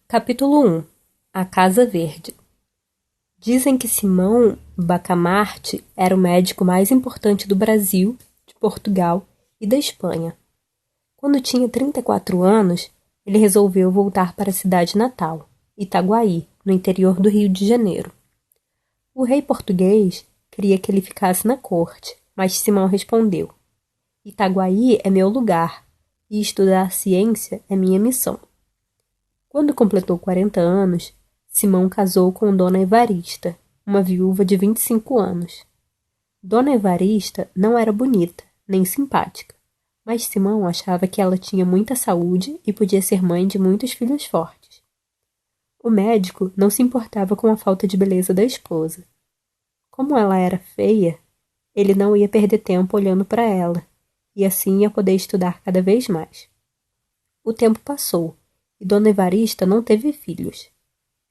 Capítulo 1. A Casa Verde. Dizem que Simão Bacamarte era o médico mais importante do Brasil, de Portugal e da Espanha. Quando tinha 34 anos, ele resolveu voltar para a cidade natal, Itaguaí, no interior do Rio de Janeiro. O rei português queria que ele ficasse na corte, mas Simão respondeu: Itaguaí é meu lugar, e estudar ciência é minha missão. Quando completou 40 anos, Simão casou com Dona Evarista, uma viúva de 25 anos. Dona Evarista não era bonita, nem simpática, mas Simão achava que ela tinha muita saúde e podia ser mãe de muitos filhos fortes. O médico não se importava com a falta de beleza da esposa. Como ela era feia, ele não ia perder tempo olhando para ela, e assim ia poder estudar cada vez mais. O tempo passou, e Dona Evarista não teve filhos.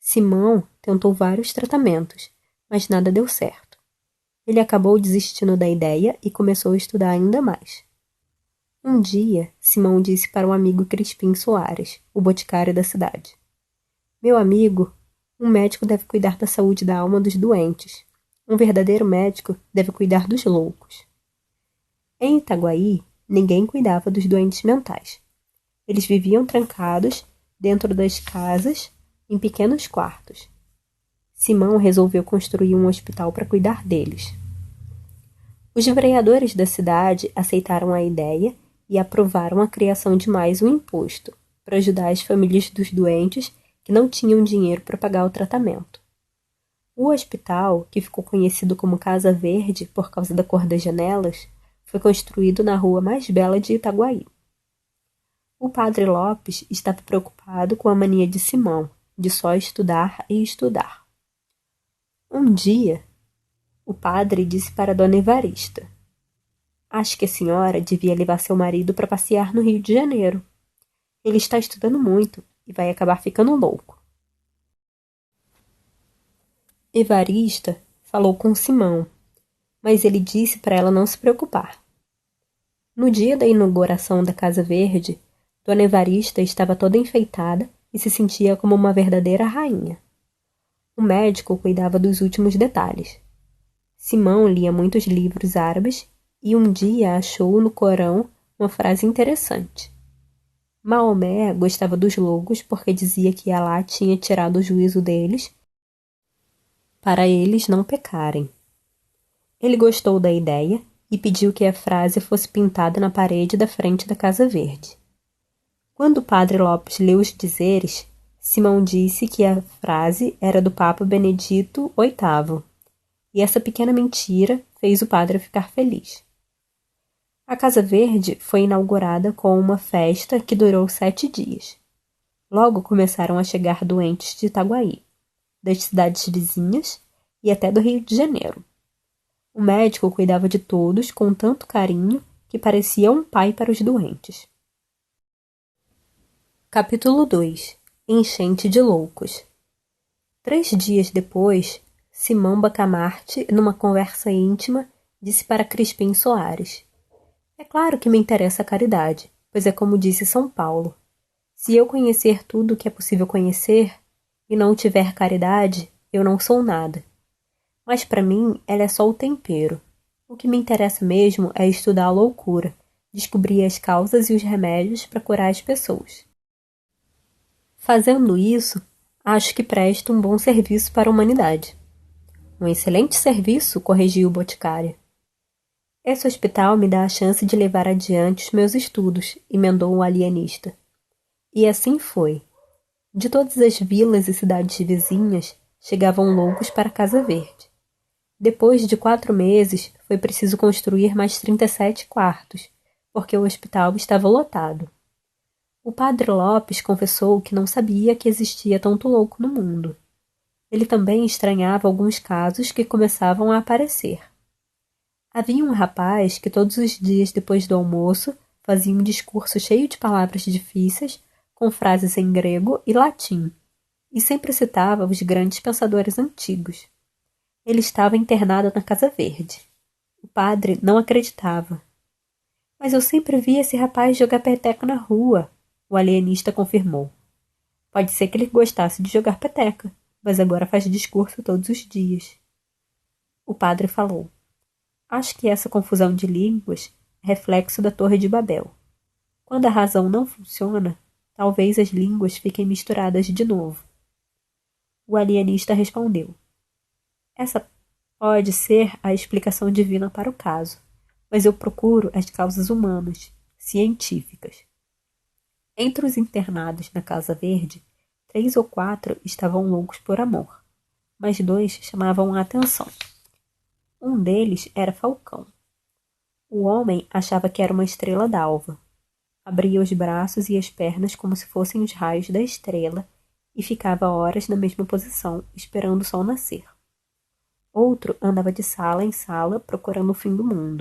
Simão tentou vários tratamentos, mas nada deu certo. Ele acabou desistindo da ideia e começou a estudar ainda mais. Um dia, Simão disse para um amigo Crispim Soares, o boticário da cidade: Meu amigo, um médico deve cuidar da saúde da alma dos doentes. Um verdadeiro médico deve cuidar dos loucos. Em Itaguaí, ninguém cuidava dos doentes mentais. Eles viviam trancados dentro das casas, em pequenos quartos. Simão resolveu construir um hospital para cuidar deles. Os vereadores da cidade aceitaram a ideia e aprovaram a criação de mais um imposto, para ajudar as famílias dos doentes que não tinham dinheiro para pagar o tratamento. O hospital, que ficou conhecido como Casa Verde por causa da cor das janelas, foi construído na rua mais bela de Itaguaí. O padre Lopes estava preocupado com a mania de Simão, de só estudar e estudar. Um dia, o padre disse para Dona Evarista: Acho que a senhora devia levar seu marido para passear no Rio de Janeiro. Ele está estudando muito e vai acabar ficando louco. Evarista falou com Simão, mas ele disse para ela não se preocupar. No dia da inauguração da Casa Verde, Dona Evarista estava toda enfeitada e se sentia como uma verdadeira rainha. O médico cuidava dos últimos detalhes. Simão lia muitos livros árabes e um dia achou no Corão uma frase interessante. Maomé gostava dos loucos porque dizia que Alá tinha tirado o juízo deles para eles não pecarem. Ele gostou da ideia e pediu que a frase fosse pintada na parede da frente da Casa Verde. Quando o padre Lopes leu os dizeres, Simão disse que a frase era do Papa Benedito VIII, e essa pequena mentira fez o padre ficar feliz. A Casa Verde foi inaugurada com uma festa que durou 7 dias. Logo começaram a chegar doentes de Itaguaí, das cidades vizinhas e até do Rio de Janeiro. O médico cuidava de todos com tanto carinho que parecia um pai para os doentes. Capítulo 2. Enchente de loucos. 3 dias depois, Simão Bacamarte, numa conversa íntima, disse para Crispim Soares: É claro que me interessa a caridade, pois é como disse São Paulo. Se eu conhecer tudo o que é possível conhecer, e não tiver caridade, eu não sou nada. Mas para mim, ela é só o tempero. O que me interessa mesmo é estudar a loucura, descobrir as causas e os remédios para curar as pessoas. Fazendo isso, acho que presto um bom serviço para a humanidade. Um excelente serviço, corrigiu o boticário. Esse hospital me dá a chance de levar adiante os meus estudos, emendou o alienista. E assim foi. De todas as vilas e cidades vizinhas, chegavam loucos para a Casa Verde. Depois de 4 meses, foi preciso construir mais 37 quartos, porque o hospital estava lotado. O padre Lopes confessou que não sabia que existia tanto louco no mundo. Ele também estranhava alguns casos que começavam a aparecer. Havia um rapaz que todos os dias depois do almoço fazia um discurso cheio de palavras difíceis, com frases em grego e latim, e sempre citava os grandes pensadores antigos. Ele estava internado na Casa Verde. O padre não acreditava. Mas eu sempre vi esse rapaz jogar peteca na rua, o alienista confirmou. Pode ser que ele gostasse de jogar peteca, mas agora faz discurso todos os dias. O padre falou: Acho que essa confusão de línguas é reflexo da Torre de Babel. Quando a razão não funciona, talvez as línguas fiquem misturadas de novo. O alienista respondeu: Essa pode ser a explicação divina para o caso, mas eu procuro as causas humanas, científicas. Entre os internados na Casa Verde, 3 ou 4 estavam loucos por amor, mas 2 chamavam a atenção. Um deles era Falcão. O homem achava que era uma estrela d'alva. Abria os braços e as pernas como se fossem os raios da estrela e ficava horas na mesma posição, esperando o sol nascer. Outro andava de sala em sala procurando o fim do mundo.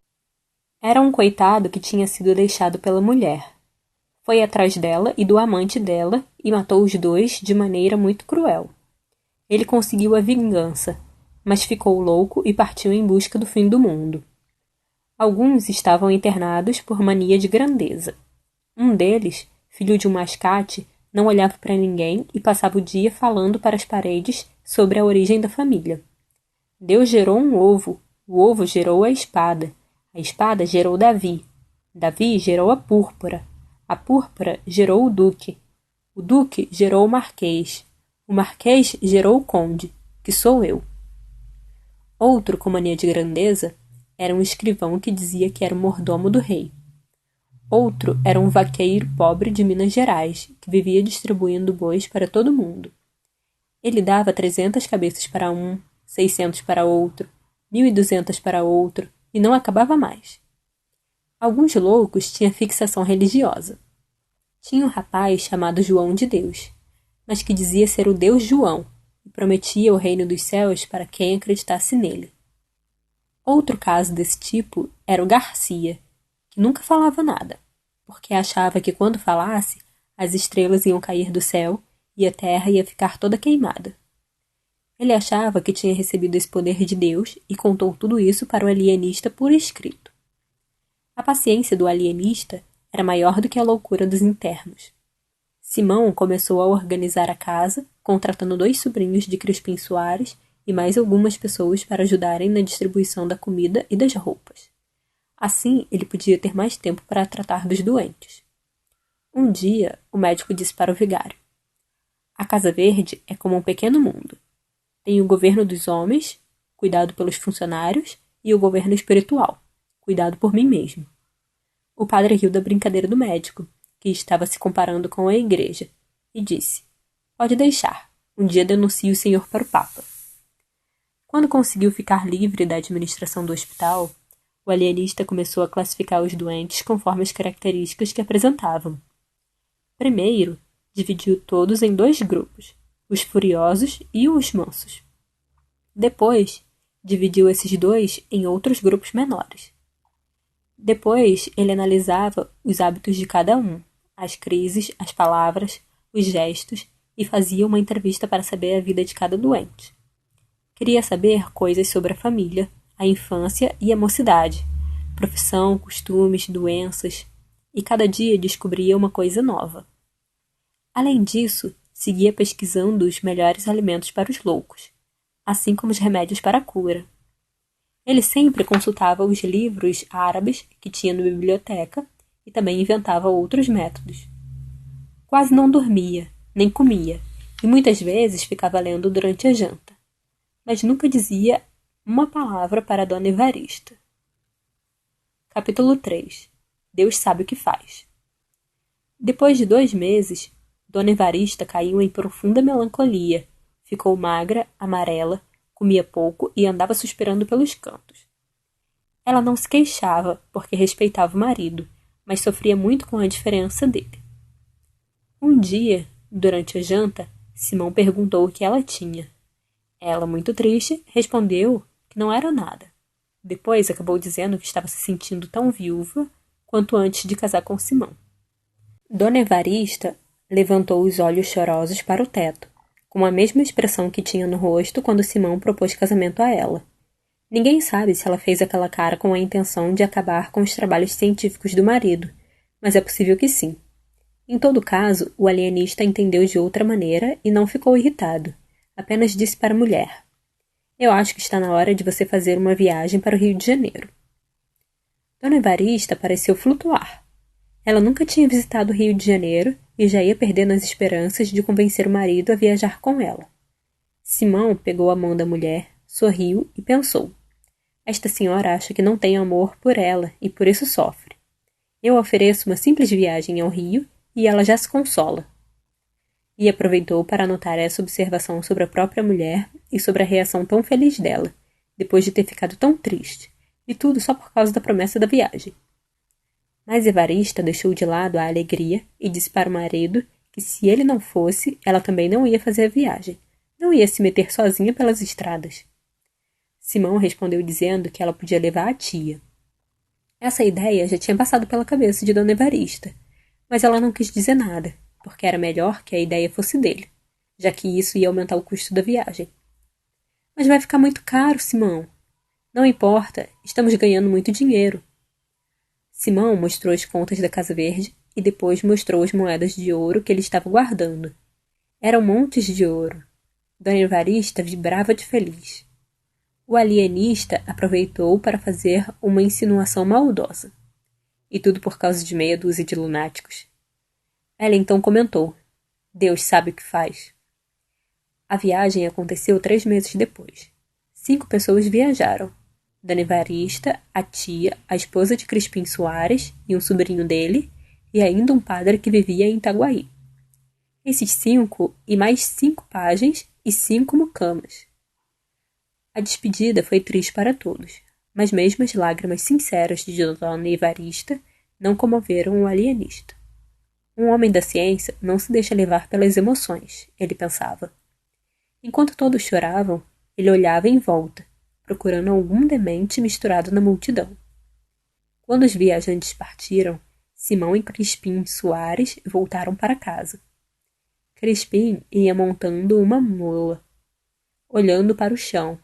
Era um coitado que tinha sido deixado pela mulher. Foi atrás dela e do amante dela e matou os 2 de maneira muito cruel. Ele conseguiu a vingança, mas ficou louco e partiu em busca do fim do mundo. Alguns estavam internados por mania de grandeza. Um deles, filho de um mascate, não olhava para ninguém e passava o dia falando para as paredes sobre a origem da família. Deus gerou um ovo, o ovo gerou a espada gerou Davi gerou a púrpura gerou o duque gerou o marquês gerou o conde, que sou eu. Outro, com mania de grandeza, era um escrivão que dizia que era o mordomo do rei. Outro era um vaqueiro pobre de Minas Gerais, que vivia distribuindo bois para todo mundo. Ele dava 300 cabeças para um, 600 para outro, 1.200 para outro, e não acabava mais. Alguns loucos tinham fixação religiosa. Tinha um rapaz chamado João de Deus, mas que dizia ser o Deus João, e prometia o reino dos céus para quem acreditasse nele. Outro caso desse tipo era o Garcia, que nunca falava nada, porque achava que quando falasse, as estrelas iam cair do céu e a terra ia ficar toda queimada. Ele achava que tinha recebido esse poder de Deus e contou tudo isso para o alienista por escrito. A paciência do alienista era maior do que a loucura dos internos. Simão começou a organizar a casa, contratando 2 sobrinhos de Crispim Soares e mais algumas pessoas para ajudarem na distribuição da comida e das roupas. Assim, ele podia ter mais tempo para tratar dos doentes. Um dia, o médico disse para o vigário: A Casa Verde é como um pequeno mundo. Tem o governo dos homens, cuidado pelos funcionários, e o governo espiritual, cuidado por mim mesmo. O padre riu da brincadeira do médico, que estava se comparando com a igreja, e disse: Pode deixar, um dia denuncio o senhor para o Papa. Quando conseguiu ficar livre da administração do hospital, o alienista começou a classificar os doentes conforme as características que apresentavam. Primeiro, dividiu todos em 2 grupos, os furiosos e os mansos. Depois, dividiu esses 2 em outros grupos menores. Depois, ele analisava os hábitos de cada um, as crises, as palavras, os gestos, e fazia uma entrevista para saber a vida de cada doente. Queria saber coisas sobre a família, a infância e a mocidade, profissão, costumes, doenças, e cada dia descobria uma coisa nova. Além disso, seguia pesquisando os melhores alimentos para os loucos, assim como os remédios para a cura. Ele sempre consultava os livros árabes que tinha na biblioteca e também inventava outros métodos. Quase não dormia, nem comia, e muitas vezes ficava lendo durante a janta, mas nunca dizia uma palavra para Dona Evarista. Capítulo 3. Deus sabe o que faz. Depois de 2 meses, Dona Evarista caiu em profunda melancolia, ficou magra, amarela, comia pouco e andava suspirando pelos cantos. Ela não se queixava, porque respeitava o marido, mas sofria muito com a diferença dele. Um dia, durante a janta, Simão perguntou o que ela tinha. Ela, muito triste, respondeu que não era nada. Depois acabou dizendo que estava se sentindo tão viúva quanto antes de casar com Simão. Dona Evarista levantou os olhos chorosos para o teto, com a mesma expressão que tinha no rosto quando Simão propôs casamento a ela. Ninguém sabe se ela fez aquela cara com a intenção de acabar com os trabalhos científicos do marido, mas é possível que sim. Em todo caso, o alienista entendeu de outra maneira e não ficou irritado. Apenas disse para a mulher: Eu acho que está na hora de você fazer uma viagem para o Rio de Janeiro. Dona Evarista pareceu flutuar. Ela nunca tinha visitado o Rio de Janeiro e já ia perdendo as esperanças de convencer o marido a viajar com ela. Simão pegou a mão da mulher, sorriu e pensou: Esta senhora acha que não tenho amor por ela e por isso sofre. Eu ofereço uma simples viagem ao Rio e ela já se consola. E aproveitou para anotar essa observação sobre a própria mulher e sobre a reação tão feliz dela, depois de ter ficado tão triste, e tudo só por causa da promessa da viagem. Mas Evarista deixou de lado a alegria e disse para o marido que se ele não fosse, ela também não ia fazer a viagem, não ia se meter sozinha pelas estradas. Simão respondeu dizendo que ela podia levar a tia. Essa ideia já tinha passado pela cabeça de Dona Evarista, mas ela não quis dizer nada, porque era melhor que a ideia fosse dele, já que isso ia aumentar o custo da viagem. Mas vai ficar muito caro, Simão. Não importa, estamos ganhando muito dinheiro. Simão mostrou as contas da Casa Verde e depois mostrou as moedas de ouro que ele estava guardando. Eram montes de ouro. Dona Evarista vibrava de feliz. O alienista aproveitou para fazer uma insinuação maldosa. E tudo por causa de meia dúzia de lunáticos. Ela então comentou: Deus sabe o que faz. A viagem aconteceu 3 meses depois. 5 pessoas viajaram. Dona Evarista, a tia, a esposa de Crispim Soares e um sobrinho dele, e ainda um padre que vivia em Itaguaí. Esses 5 e mais 5 pajens e 5 mucamas. A despedida foi triste para todos, mas mesmo as lágrimas sinceras de Dona Evarista não comoveram o alienista. Um homem da ciência não se deixa levar pelas emoções, ele pensava. Enquanto todos choravam, ele olhava em volta, procurando algum demente misturado na multidão. Quando os viajantes partiram, Simão e Crispim Soares voltaram para casa. Crispim ia montando uma mula, olhando para o chão,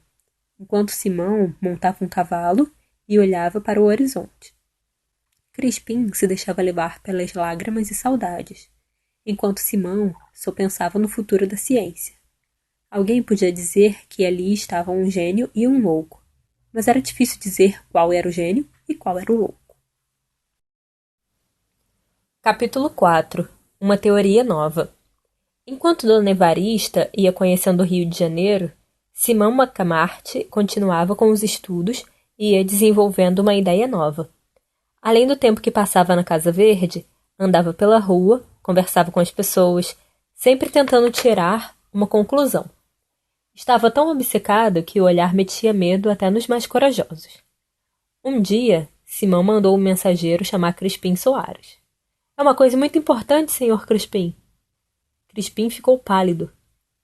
enquanto Simão montava um cavalo e olhava para o horizonte. Crispim se deixava levar pelas lágrimas e saudades, enquanto Simão só pensava no futuro da ciência. Alguém podia dizer que ali estavam um gênio e um louco, mas era difícil dizer qual era o gênio e qual era o louco. Capítulo 4. Uma teoria nova. Enquanto Dona Evarista ia conhecendo o Rio de Janeiro, Simão Bacamarte continuava com os estudos e ia desenvolvendo uma ideia nova. Além do tempo que passava na Casa Verde, andava pela rua, conversava com as pessoas, sempre tentando tirar uma conclusão. Estava tão obcecado que o olhar metia medo até nos mais corajosos. Um dia, Simão mandou um mensageiro chamar Crispim Soares. É uma coisa muito importante, senhor Crispim. Crispim ficou pálido.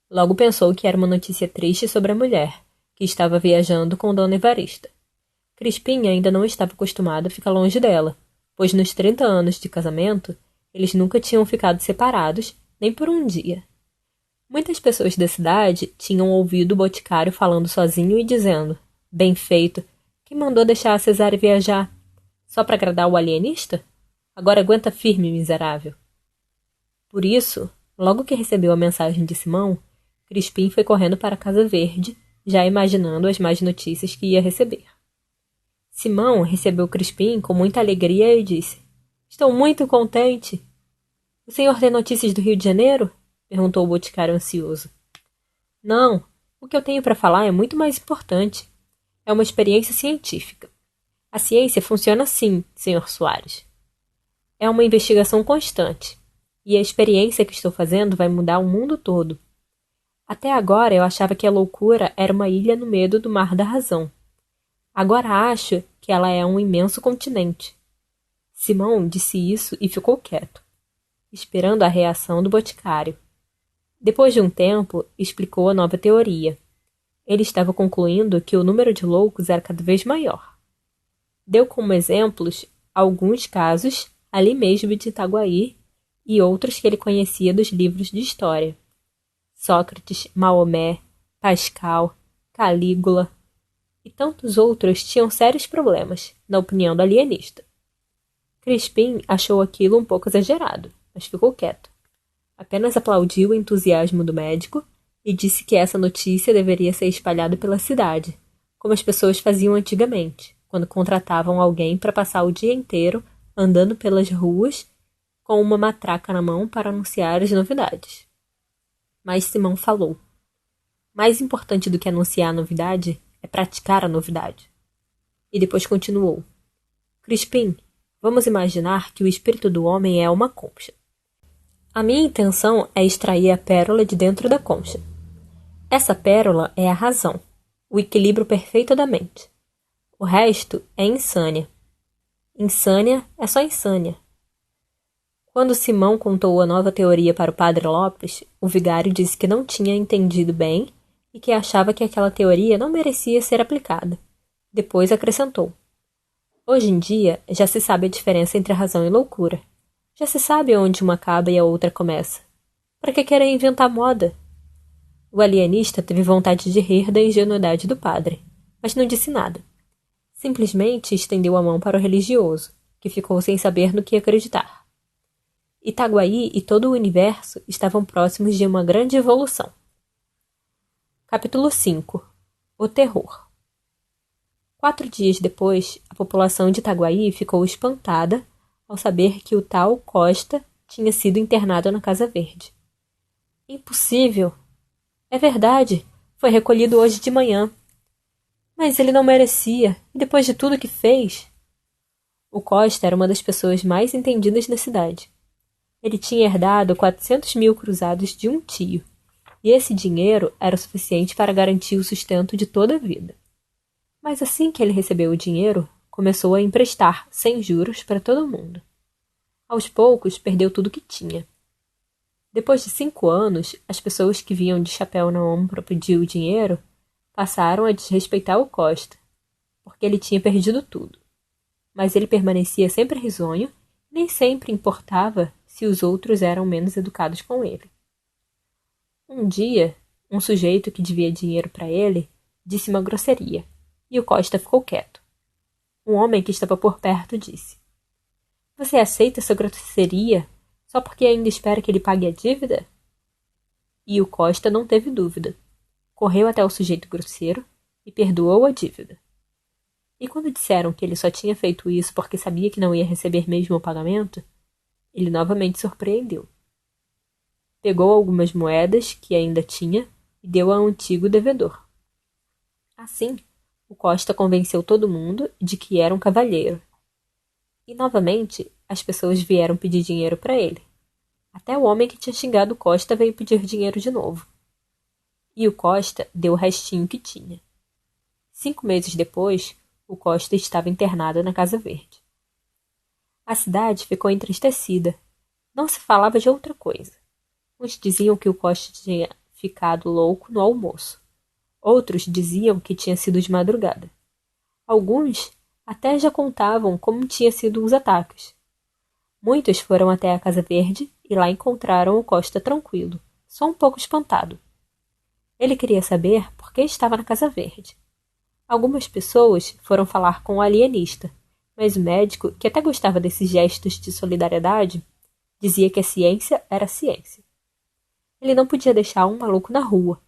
Logo pensou que era uma notícia triste sobre a mulher, que estava viajando com Dona Evarista. Crispim ainda não estava acostumado a ficar longe dela, pois nos 30 anos de casamento, eles nunca tinham ficado separados, nem por um dia. Muitas pessoas da cidade tinham ouvido o Boticário falando sozinho e dizendo: Bem feito, quem mandou deixar a Cesária viajar? Só para agradar o alienista? Agora aguenta firme, miserável. Por isso, logo que recebeu a mensagem de Simão, Crispim foi correndo para a Casa Verde, já imaginando as más notícias que ia receber. Simão recebeu Crispim com muita alegria e disse: Estou muito contente. O senhor tem notícias do Rio de Janeiro? Perguntou o Boticário ansioso. Não, o que eu tenho para falar é muito mais importante. É uma experiência científica. A ciência funciona assim, senhor Soares. É uma investigação constante, e a experiência que estou fazendo vai mudar o mundo todo. Até agora eu achava que a loucura era uma ilha no meio do mar da razão. Agora acho que ela é um imenso continente. Simão disse isso e ficou quieto, esperando a reação do Boticário. Depois de um tempo, explicou a nova teoria. Ele estava concluindo que o número de loucos era cada vez maior. Deu como exemplos alguns casos ali mesmo de Itaguaí e outros que ele conhecia dos livros de história. Sócrates, Maomé, Pascal, Calígula e tantos outros tinham sérios problemas, na opinião do alienista. Crispim achou aquilo um pouco exagerado, mas ficou quieto. Apenas aplaudiu o entusiasmo do médico e disse que essa notícia deveria ser espalhada pela cidade, como as pessoas faziam antigamente, quando contratavam alguém para passar o dia inteiro andando pelas ruas com uma matraca na mão para anunciar as novidades. Mas Simão falou: mais importante do que anunciar a novidade é praticar a novidade. E depois continuou: Crispim, vamos imaginar que o espírito do homem é uma concha. A minha intenção é extrair a pérola de dentro da concha. Essa pérola é a razão, o equilíbrio perfeito da mente. O resto é insânia. Insânia é só insânia. Quando Simão contou a nova teoria para o padre Lopes, o vigário disse que não tinha entendido bem e que achava que aquela teoria não merecia ser aplicada. Depois acrescentou: hoje em dia, já se sabe a diferença entre razão e loucura. Já se sabe onde uma acaba e a outra começa. Para que querer inventar moda? O alienista teve vontade de rir da ingenuidade do padre, mas não disse nada. Simplesmente estendeu a mão para o religioso, que ficou sem saber no que acreditar. Itaguaí e todo o universo estavam próximos de uma grande evolução. Capítulo 5. O terror. 4 dias depois, a população de Itaguaí ficou espantada ao saber que o tal Costa tinha sido internado na Casa Verde. Impossível! É verdade, foi recolhido hoje de manhã. Mas ele não merecia, e depois de tudo que fez... O Costa era uma das pessoas mais entendidas da cidade. Ele tinha herdado 400 mil cruzados de um tio, e esse dinheiro era o suficiente para garantir o sustento de toda a vida. Mas assim que ele recebeu o dinheiro, começou a emprestar, sem juros, para todo mundo. Aos poucos, perdeu tudo que tinha. Depois de 5 anos, as pessoas que vinham de chapéu na mão para pedir o dinheiro passaram a desrespeitar o Costa, porque ele tinha perdido tudo. Mas ele permanecia sempre risonho, e nem sempre importava se os outros eram menos educados com ele. Um dia, um sujeito que devia dinheiro para ele disse uma grosseria, e o Costa ficou quieto. Um homem que estava por perto disse: Você aceita essa grosseria só porque ainda espera que ele pague a dívida? E o Costa não teve dúvida. Correu até o sujeito grosseiro e perdoou a dívida. E quando disseram que ele só tinha feito isso porque sabia que não ia receber mesmo o pagamento, ele novamente surpreendeu. Pegou algumas moedas que ainda tinha e deu ao antigo devedor. Assim, o Costa convenceu todo mundo de que era um cavalheiro. E novamente, as pessoas vieram pedir dinheiro para ele. Até o homem que tinha xingado o Costa veio pedir dinheiro de novo. E o Costa deu o restinho que tinha. 5 meses depois, o Costa estava internado na Casa Verde. A cidade ficou entristecida. Não se falava de outra coisa. Uns diziam que o Costa tinha ficado louco no almoço. Outros diziam que tinha sido de madrugada. Alguns até já contavam como tinham sido os ataques. Muitos foram até a Casa Verde e lá encontraram o Costa tranquilo, só um pouco espantado. Ele queria saber por que estava na Casa Verde. Algumas pessoas foram falar com o alienista, mas o médico, que até gostava desses gestos de solidariedade, dizia que a ciência era ciência. Ele não podia deixar um maluco na rua.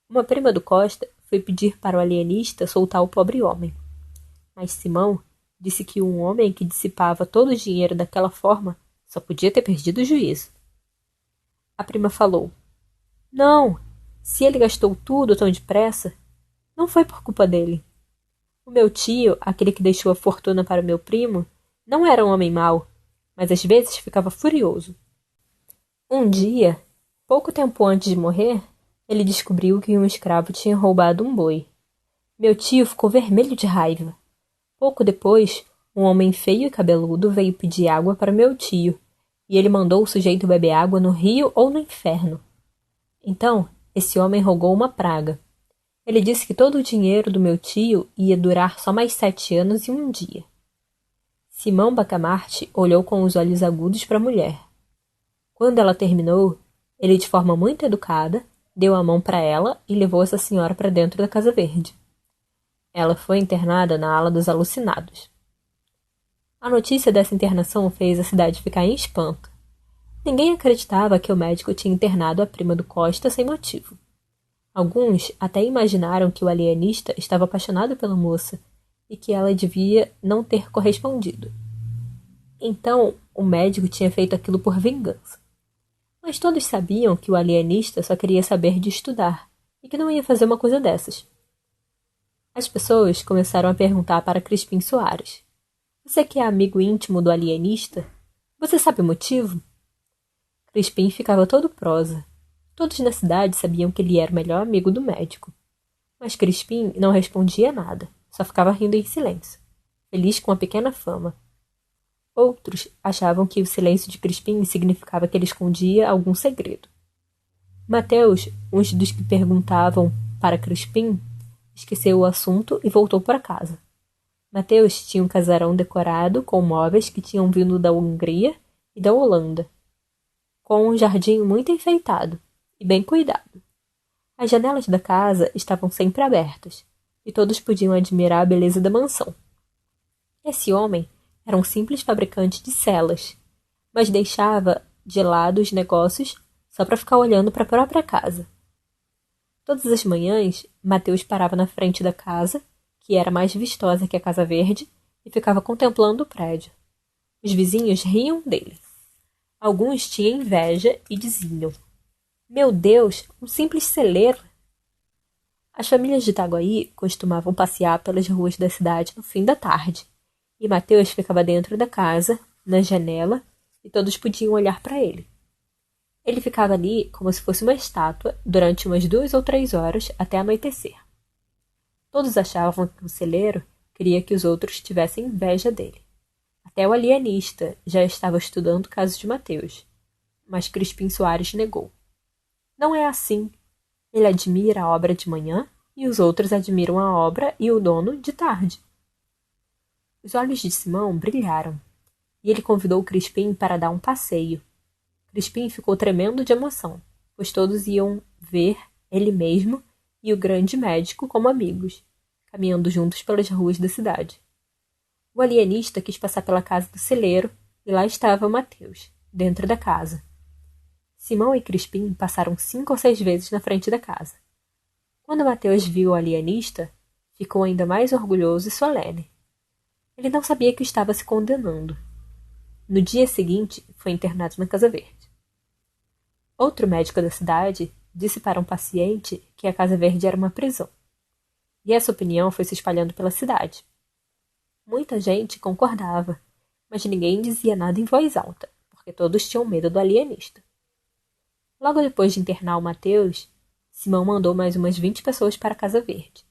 Uma prima do Costa foi pedir para o alienista soltar o pobre homem. Mas Simão disse que um homem que dissipava todo o dinheiro daquela forma só podia ter perdido o juízo. A prima falou: Não, se ele gastou tudo tão depressa, não foi por culpa dele. O meu tio, aquele que deixou a fortuna para o meu primo, não era um homem mau, mas às vezes ficava furioso. Um dia, pouco tempo antes de morrer, ele descobriu que um escravo tinha roubado um boi. Meu tio ficou vermelho de raiva. Pouco depois, um homem feio e cabeludo veio pedir água para meu tio, e ele mandou o sujeito beber água no rio ou no inferno. Então, esse homem rogou uma praga. Ele disse que todo o dinheiro do meu tio ia durar só mais 7 anos e 1 dia. Simão Bacamarte olhou com os olhos agudos para a mulher. Quando ela terminou, ele, de forma muito educada, deu a mão para ela e levou essa senhora para dentro da Casa Verde. Ela foi internada na ala dos alucinados. A notícia dessa internação fez a cidade ficar em espanto. Ninguém acreditava que o médico tinha internado a prima do Costa sem motivo. Alguns até imaginaram que o alienista estava apaixonado pela moça e que ela devia não ter correspondido. Então, o médico tinha feito aquilo por vingança. Mas todos sabiam que o alienista só queria saber de estudar e que não ia fazer uma coisa dessas. As pessoas começaram a perguntar para Crispim Soares: "Você que é amigo íntimo do alienista? Você sabe o motivo?" Crispim ficava todo prosa. Todos na cidade sabiam que ele era o melhor amigo do médico. Mas Crispim não respondia nada, só ficava rindo em silêncio, feliz com a pequena fama. Outros achavam que o silêncio de Crispim significava que ele escondia algum segredo. Mateus, um dos que perguntavam para Crispim, esqueceu o assunto e voltou para casa. Mateus tinha um casarão decorado com móveis que tinham vindo da Hungria e da Holanda, com um jardim muito enfeitado e bem cuidado. As janelas da casa estavam sempre abertas, e todos podiam admirar a beleza da mansão. Esse homem era um simples fabricante de celas, mas deixava de lado os negócios só para ficar olhando para a própria casa. Todas as manhãs, Mateus parava na frente da casa, que era mais vistosa que a Casa Verde, e ficava contemplando o prédio. Os vizinhos riam dele. Alguns tinham inveja e diziam: "Meu Deus, um simples celeiro!" As famílias de Itaguaí costumavam passear pelas ruas da cidade no fim da tarde, e Mateus ficava dentro da casa, na janela, e todos podiam olhar para ele. Ele ficava ali como se fosse uma estátua durante umas 2 ou 3 horas até anoitecer. Todos achavam que o celeiro queria que os outros tivessem inveja dele. Até o alienista já estava estudando o caso de Mateus, mas Crispim Soares negou. Não é assim. Ele admira a obra de manhã e os outros admiram a obra e o dono de tarde. Os olhos de Simão brilharam, e ele convidou Crispim para dar um passeio. Crispim ficou tremendo de emoção, pois todos iam ver ele mesmo e o grande médico como amigos, caminhando juntos pelas ruas da cidade. O alienista quis passar pela casa do celeiro, e lá estava Mateus, dentro da casa. Simão e Crispim passaram 5 ou 6 vezes na frente da casa. Quando Mateus viu o alienista, ficou ainda mais orgulhoso e solene. Ele não sabia que estava se condenando. No dia seguinte, foi internado na Casa Verde. Outro médico da cidade disse para um paciente que a Casa Verde era uma prisão. E essa opinião foi se espalhando pela cidade. Muita gente concordava, mas ninguém dizia nada em voz alta, porque todos tinham medo do alienista. Logo depois de internar o Mateus, Simão mandou mais umas 20 pessoas para a Casa Verde.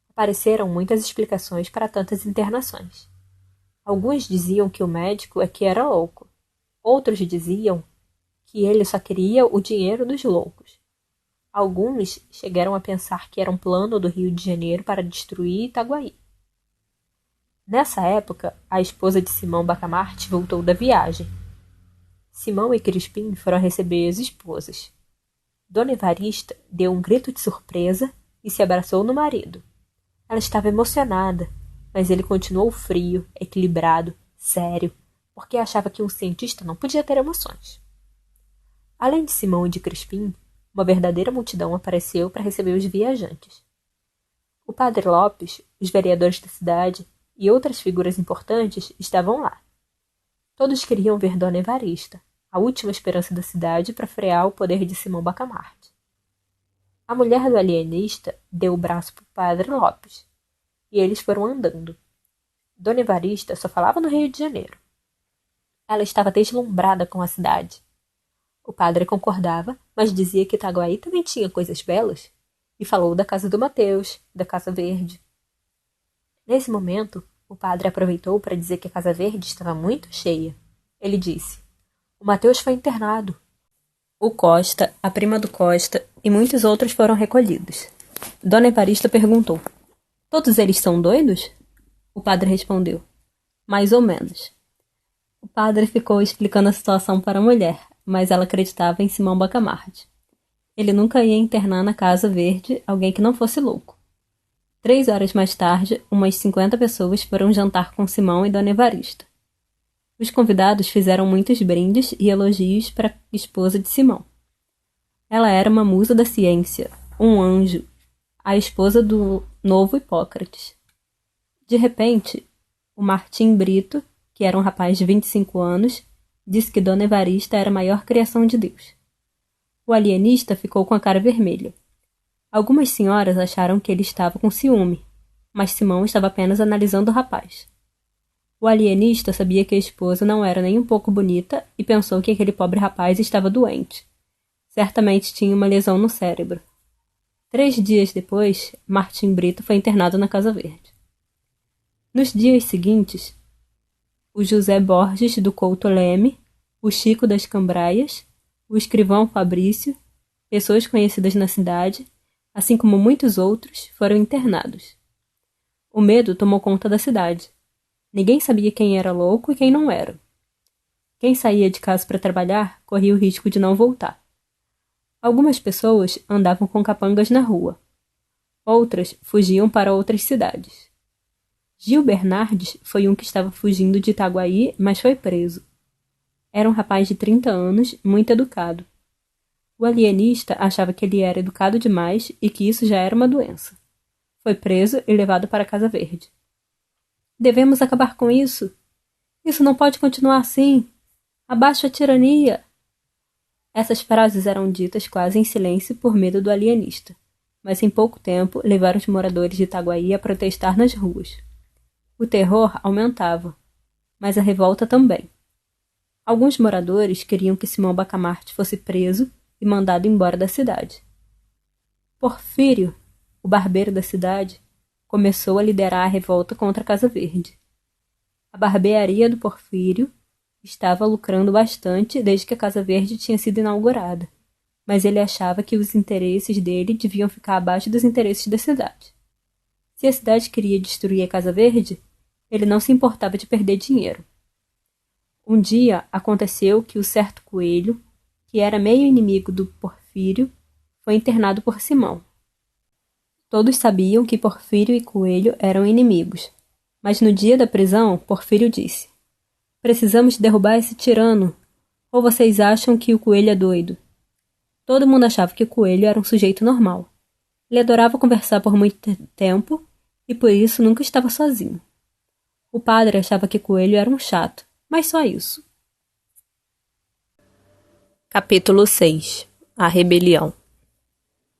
Apareceram muitas explicações para tantas internações. Alguns diziam que o médico é que era louco. Outros diziam que ele só queria o dinheiro dos loucos. Alguns chegaram a pensar que era um plano do Rio de Janeiro para destruir Itaguaí. Nessa época, a esposa de Simão Bacamarte voltou da viagem. Simão e Crispim foram receber as esposas. Dona Evarista deu um grito de surpresa e se abraçou no marido. Ela estava emocionada, mas ele continuou frio, equilibrado, sério, porque achava que um cientista não podia ter emoções. Além de Simão e de Crispim, uma verdadeira multidão apareceu para receber os viajantes. O padre Lopes, os vereadores da cidade e outras figuras importantes estavam lá. Todos queriam ver Dona Evarista, a última esperança da cidade para frear o poder de Simão Bacamarte. A mulher do alienista deu o braço para o padre Lopes, e eles foram andando. Dona Evarista só falava no Rio de Janeiro. Ela estava deslumbrada com a cidade. O padre concordava, mas dizia que Itaguaí também tinha coisas belas, e falou da casa do Mateus, da Casa Verde. Nesse momento, o padre aproveitou para dizer que a Casa Verde estava muito cheia. Ele disse: "O Mateus foi internado. O Costa, a prima do Costa e muitos outros foram recolhidos." Dona Evarista perguntou: "Todos eles são doidos?" O padre respondeu: "Mais ou menos." O padre ficou explicando a situação para a mulher, mas ela acreditava em Simão Bacamarte. Ele nunca ia internar na Casa Verde alguém que não fosse louco. 3 horas mais tarde, umas 50 pessoas foram jantar com Simão e Dona Evarista. Os convidados fizeram muitos brindes e elogios para a esposa de Simão. Ela era uma musa da ciência, um anjo, a esposa do novo Hipócrates. De repente, o Martim Brito, que era um rapaz de 25 anos, disse que Dona Evarista era a maior criação de Deus. O alienista ficou com a cara vermelha. Algumas senhoras acharam que ele estava com ciúme, mas Simão estava apenas analisando o rapaz. O alienista sabia que a esposa não era nem um pouco bonita e pensou que aquele pobre rapaz estava doente. Certamente tinha uma lesão no cérebro. 3 dias depois, Martim Brito foi internado na Casa Verde. Nos dias seguintes, o José Borges do Couto Leme, o Chico das Cambraias, o escrivão Fabrício, pessoas conhecidas na cidade, assim como muitos outros, foram internados. O medo tomou conta da cidade. Ninguém sabia quem era louco e quem não era. Quem saía de casa para trabalhar corria o risco de não voltar. Algumas pessoas andavam com capangas na rua. Outras fugiam para outras cidades. Gil Bernardes foi um que estava fugindo de Itaguaí, mas foi preso. Era um rapaz de 30 anos, muito educado. O alienista achava que ele era educado demais e que isso já era uma doença. Foi preso e levado para a Casa Verde. Devemos acabar com isso. Isso não pode continuar assim. Abaixo a tirania. Essas frases eram ditas quase em silêncio por medo do alienista, mas em pouco tempo levaram os moradores de Itaguaí a protestar nas ruas. O terror aumentava, mas a revolta também. Alguns moradores queriam que Simão Bacamarte fosse preso e mandado embora da cidade. Porfírio, o barbeiro da cidade, começou a liderar a revolta contra a Casa Verde. A barbearia do Porfírio estava lucrando bastante desde que a Casa Verde tinha sido inaugurada, mas ele achava que os interesses dele deviam ficar abaixo dos interesses da cidade. Se a cidade queria destruir a Casa Verde, ele não se importava de perder dinheiro. Um dia aconteceu que o certo coelho, que era meio inimigo do Porfírio, foi internado por Simão. Todos sabiam que Porfírio e Coelho eram inimigos, mas no dia da prisão, Porfírio disse: "Precisamos derrubar esse tirano, ou vocês acham que o Coelho é doido?" Todo mundo achava que o Coelho era um sujeito normal. Ele adorava conversar por muito tempo e por isso nunca estava sozinho. O padre achava que Coelho era um chato, mas só isso. Capítulo 6. A Rebelião.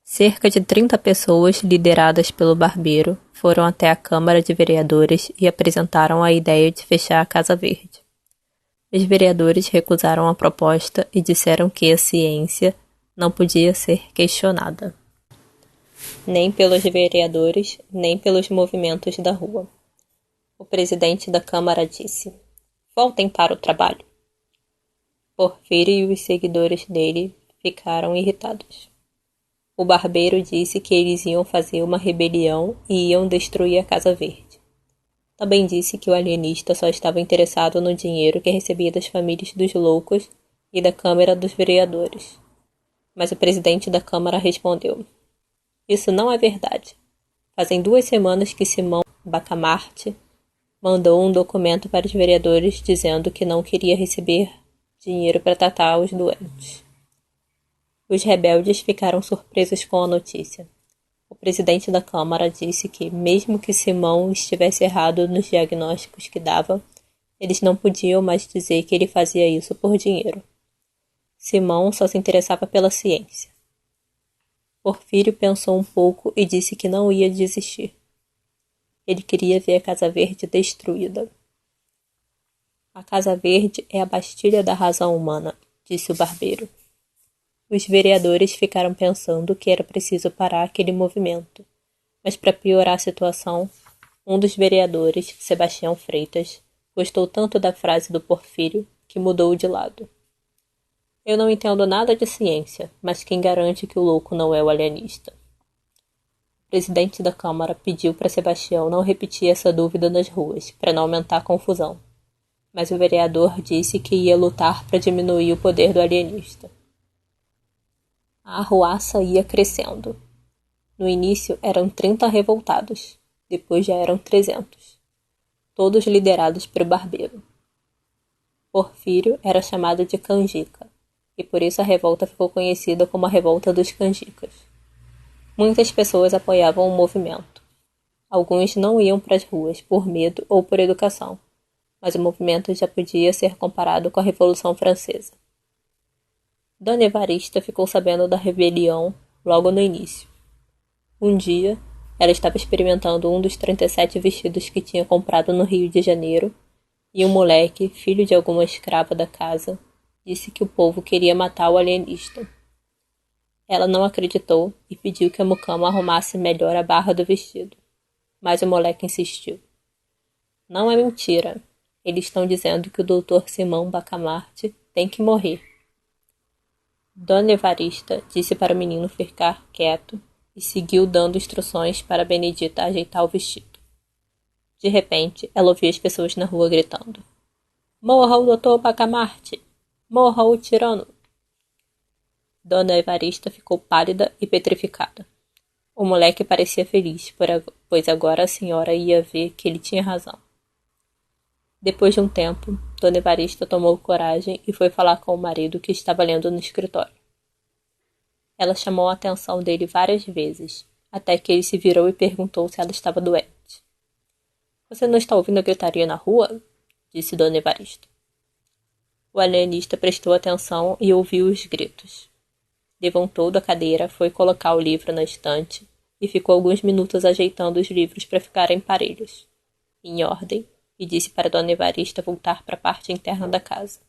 Cerca de 30 pessoas, lideradas pelo barbeiro, foram até a Câmara de Vereadores e apresentaram a ideia de fechar a Casa Verde. Os vereadores recusaram a proposta e disseram que a ciência não podia ser questionada, nem pelos vereadores, nem pelos movimentos da rua. O presidente da Câmara disse: "Voltem para o trabalho." Porfírio e os seguidores dele ficaram irritados. O barbeiro disse que eles iam fazer uma rebelião e iam destruir a Casa Verde. Também disse que o alienista só estava interessado no dinheiro que recebia das famílias dos loucos e da Câmara dos Vereadores. Mas o presidente da Câmara respondeu: "Isso não é verdade. Fazem 2 semanas que Simão Bacamarte mandou um documento para os vereadores dizendo que não queria receber dinheiro para tratar os doentes." Os rebeldes ficaram surpresos com a notícia. O presidente da Câmara disse que, mesmo que Simão estivesse errado nos diagnósticos que dava, eles não podiam mais dizer que ele fazia isso por dinheiro. Simão só se interessava pela ciência. Porfírio pensou um pouco e disse que não ia desistir. Ele queria ver a Casa Verde destruída. "A Casa Verde é a Bastilha da razão humana", disse o barbeiro. Os vereadores ficaram pensando que era preciso parar aquele movimento, mas para piorar a situação, um dos vereadores, Sebastião Freitas, gostou tanto da frase do Porfírio que mudou de lado. "Eu não entendo nada de ciência, mas quem garante que o louco não é o alienista?" O presidente da Câmara pediu para Sebastião não repetir essa dúvida nas ruas, para não aumentar a confusão, mas o vereador disse que ia lutar para diminuir o poder do alienista. A arruaça ia crescendo. No início eram 30 revoltados, depois já eram 300, todos liderados pelo barbeiro. Porfírio era chamado de canjica, e por isso a revolta ficou conhecida como a Revolta dos Canjicas. Muitas pessoas apoiavam o movimento. Alguns não iam para as ruas por medo ou por educação, mas o movimento já podia ser comparado com a Revolução Francesa. Dona Evarista ficou sabendo da rebelião logo no início. Um dia, ela estava experimentando um dos 37 vestidos que tinha comprado no Rio de Janeiro, e um moleque, filho de alguma escrava da casa, disse que o povo queria matar o alienista. Ela não acreditou e pediu que a mucama arrumasse melhor a barra do vestido. Mas o moleque insistiu. Não é mentira. Eles estão dizendo que o doutor Simão Bacamarte tem que morrer. Dona Evarista disse para o menino ficar quieto e seguiu dando instruções para Benedita ajeitar o vestido. De repente, ela ouvia as pessoas na rua gritando: "Morra o doutor Bacamarte! Morra o tirano!" Dona Evarista ficou pálida e petrificada. O moleque parecia feliz, pois agora a senhora ia ver que ele tinha razão. Depois de um tempo, Dona Evarista tomou coragem e foi falar com o marido que estava lendo no escritório. Ela chamou a atenção dele várias vezes, até que ele se virou e perguntou se ela estava doente. "Você não está ouvindo a gritaria na rua?" disse Dona Evarista. O alienista prestou atenção e ouviu os gritos. Levantou da cadeira, foi colocar o livro na estante e ficou alguns minutos ajeitando os livros para ficarem parelhos, em ordem, e disse para Dona Evarista voltar para a parte interna da casa.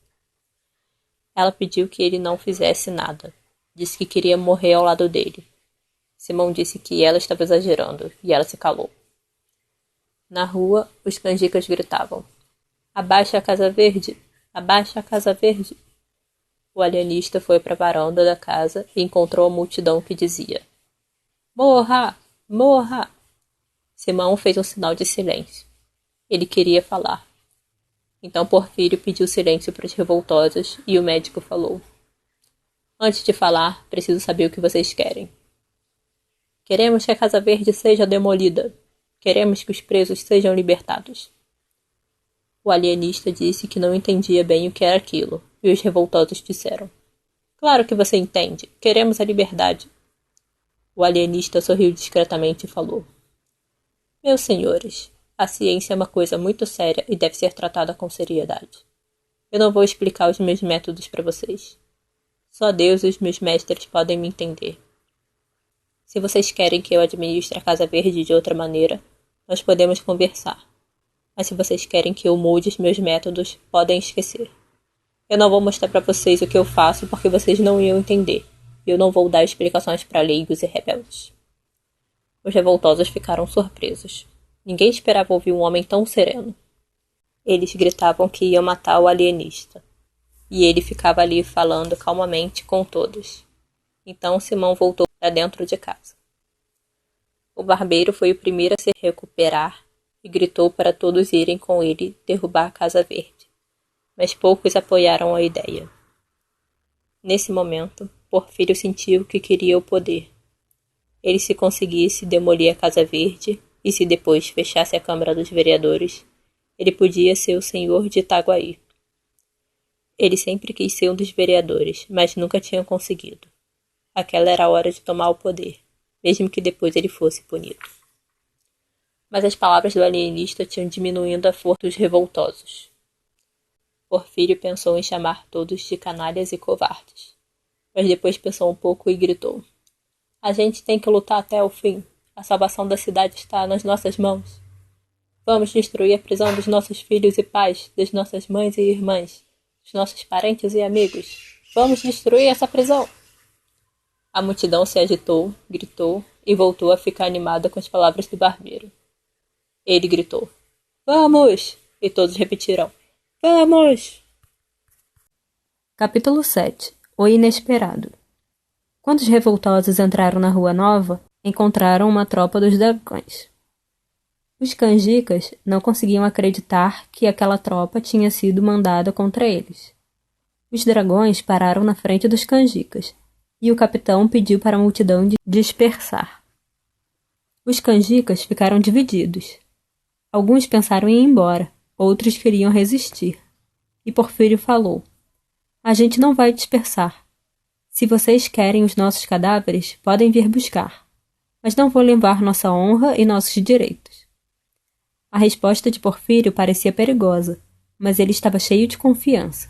Ela pediu que ele não fizesse nada. Disse que queria morrer ao lado dele. Simão disse que ela estava exagerando, e ela se calou. Na rua, os canjicas gritavam: "Abaixa a Casa Verde! Abaixa a Casa Verde!" O alienista foi para a varanda da casa e encontrou a multidão que dizia: "Morra! Morra!" Simão fez um sinal de silêncio. Ele queria falar. Então Porfírio pediu silêncio para os revoltosos e o médico falou: "Antes de falar, preciso saber o que vocês querem." "Queremos que a Casa Verde seja demolida. Queremos que os presos sejam libertados." O alienista disse que não entendia bem o que era aquilo, e os revoltosos disseram: "Claro que você entende. Queremos a liberdade." O alienista sorriu discretamente e falou: "Meus senhores, a ciência é uma coisa muito séria e deve ser tratada com seriedade. Eu não vou explicar os meus métodos para vocês. Só Deus e os meus mestres podem me entender. Se vocês querem que eu administre a Casa Verde de outra maneira, nós podemos conversar. Mas se vocês querem que eu mude os meus métodos, podem esquecer. Eu não vou mostrar para vocês o que eu faço porque vocês não iam entender. E eu não vou dar explicações para leigos e rebeldes." Os revoltosos ficaram surpresos. Ninguém esperava ouvir um homem tão sereno. Eles gritavam que iam matar o alienista. E ele ficava ali falando calmamente com todos. Então Simão voltou para dentro de casa. O barbeiro foi o primeiro a se recuperar e gritou para todos irem com ele derrubar a Casa Verde. Mas poucos apoiaram a ideia. Nesse momento, Porfírio sentiu que queria o poder. Ele, se conseguisse demolir a Casa Verde e se depois fechasse a Câmara dos Vereadores, ele podia ser o senhor de Itaguaí. Ele sempre quis ser um dos vereadores, mas nunca tinha conseguido. Aquela era a hora de tomar o poder, mesmo que depois ele fosse punido. Mas as palavras do alienista tinham diminuindo a força dos revoltosos. Porfírio pensou em chamar todos de canalhas e covardes, mas depois pensou um pouco e gritou: "A gente tem que lutar até o fim. A salvação da cidade está nas nossas mãos. Vamos destruir a prisão dos nossos filhos e pais, das nossas mães e irmãs, dos nossos parentes e amigos. Vamos destruir essa prisão." A multidão se agitou, gritou e voltou a ficar animada com as palavras do barbeiro. Ele gritou: "Vamos!" E todos repetiram: "Vamos!" Capítulo 7. O Inesperado. Quando os revoltosos entraram na Rua Nova, encontraram uma tropa dos dragões. Os canjicas não conseguiam acreditar que aquela tropa tinha sido mandada contra eles. Os dragões pararam na frente dos canjicas, e o capitão pediu para a multidão dispersar. Os canjicas ficaram divididos. Alguns pensaram em ir embora, outros queriam resistir. e Porfírio falou: "A gente não vai dispersar. Se vocês querem os nossos cadáveres, podem vir buscar, mas não vou levar nossa honra e nossos direitos." A resposta de Porfírio parecia perigosa, mas ele estava cheio de confiança,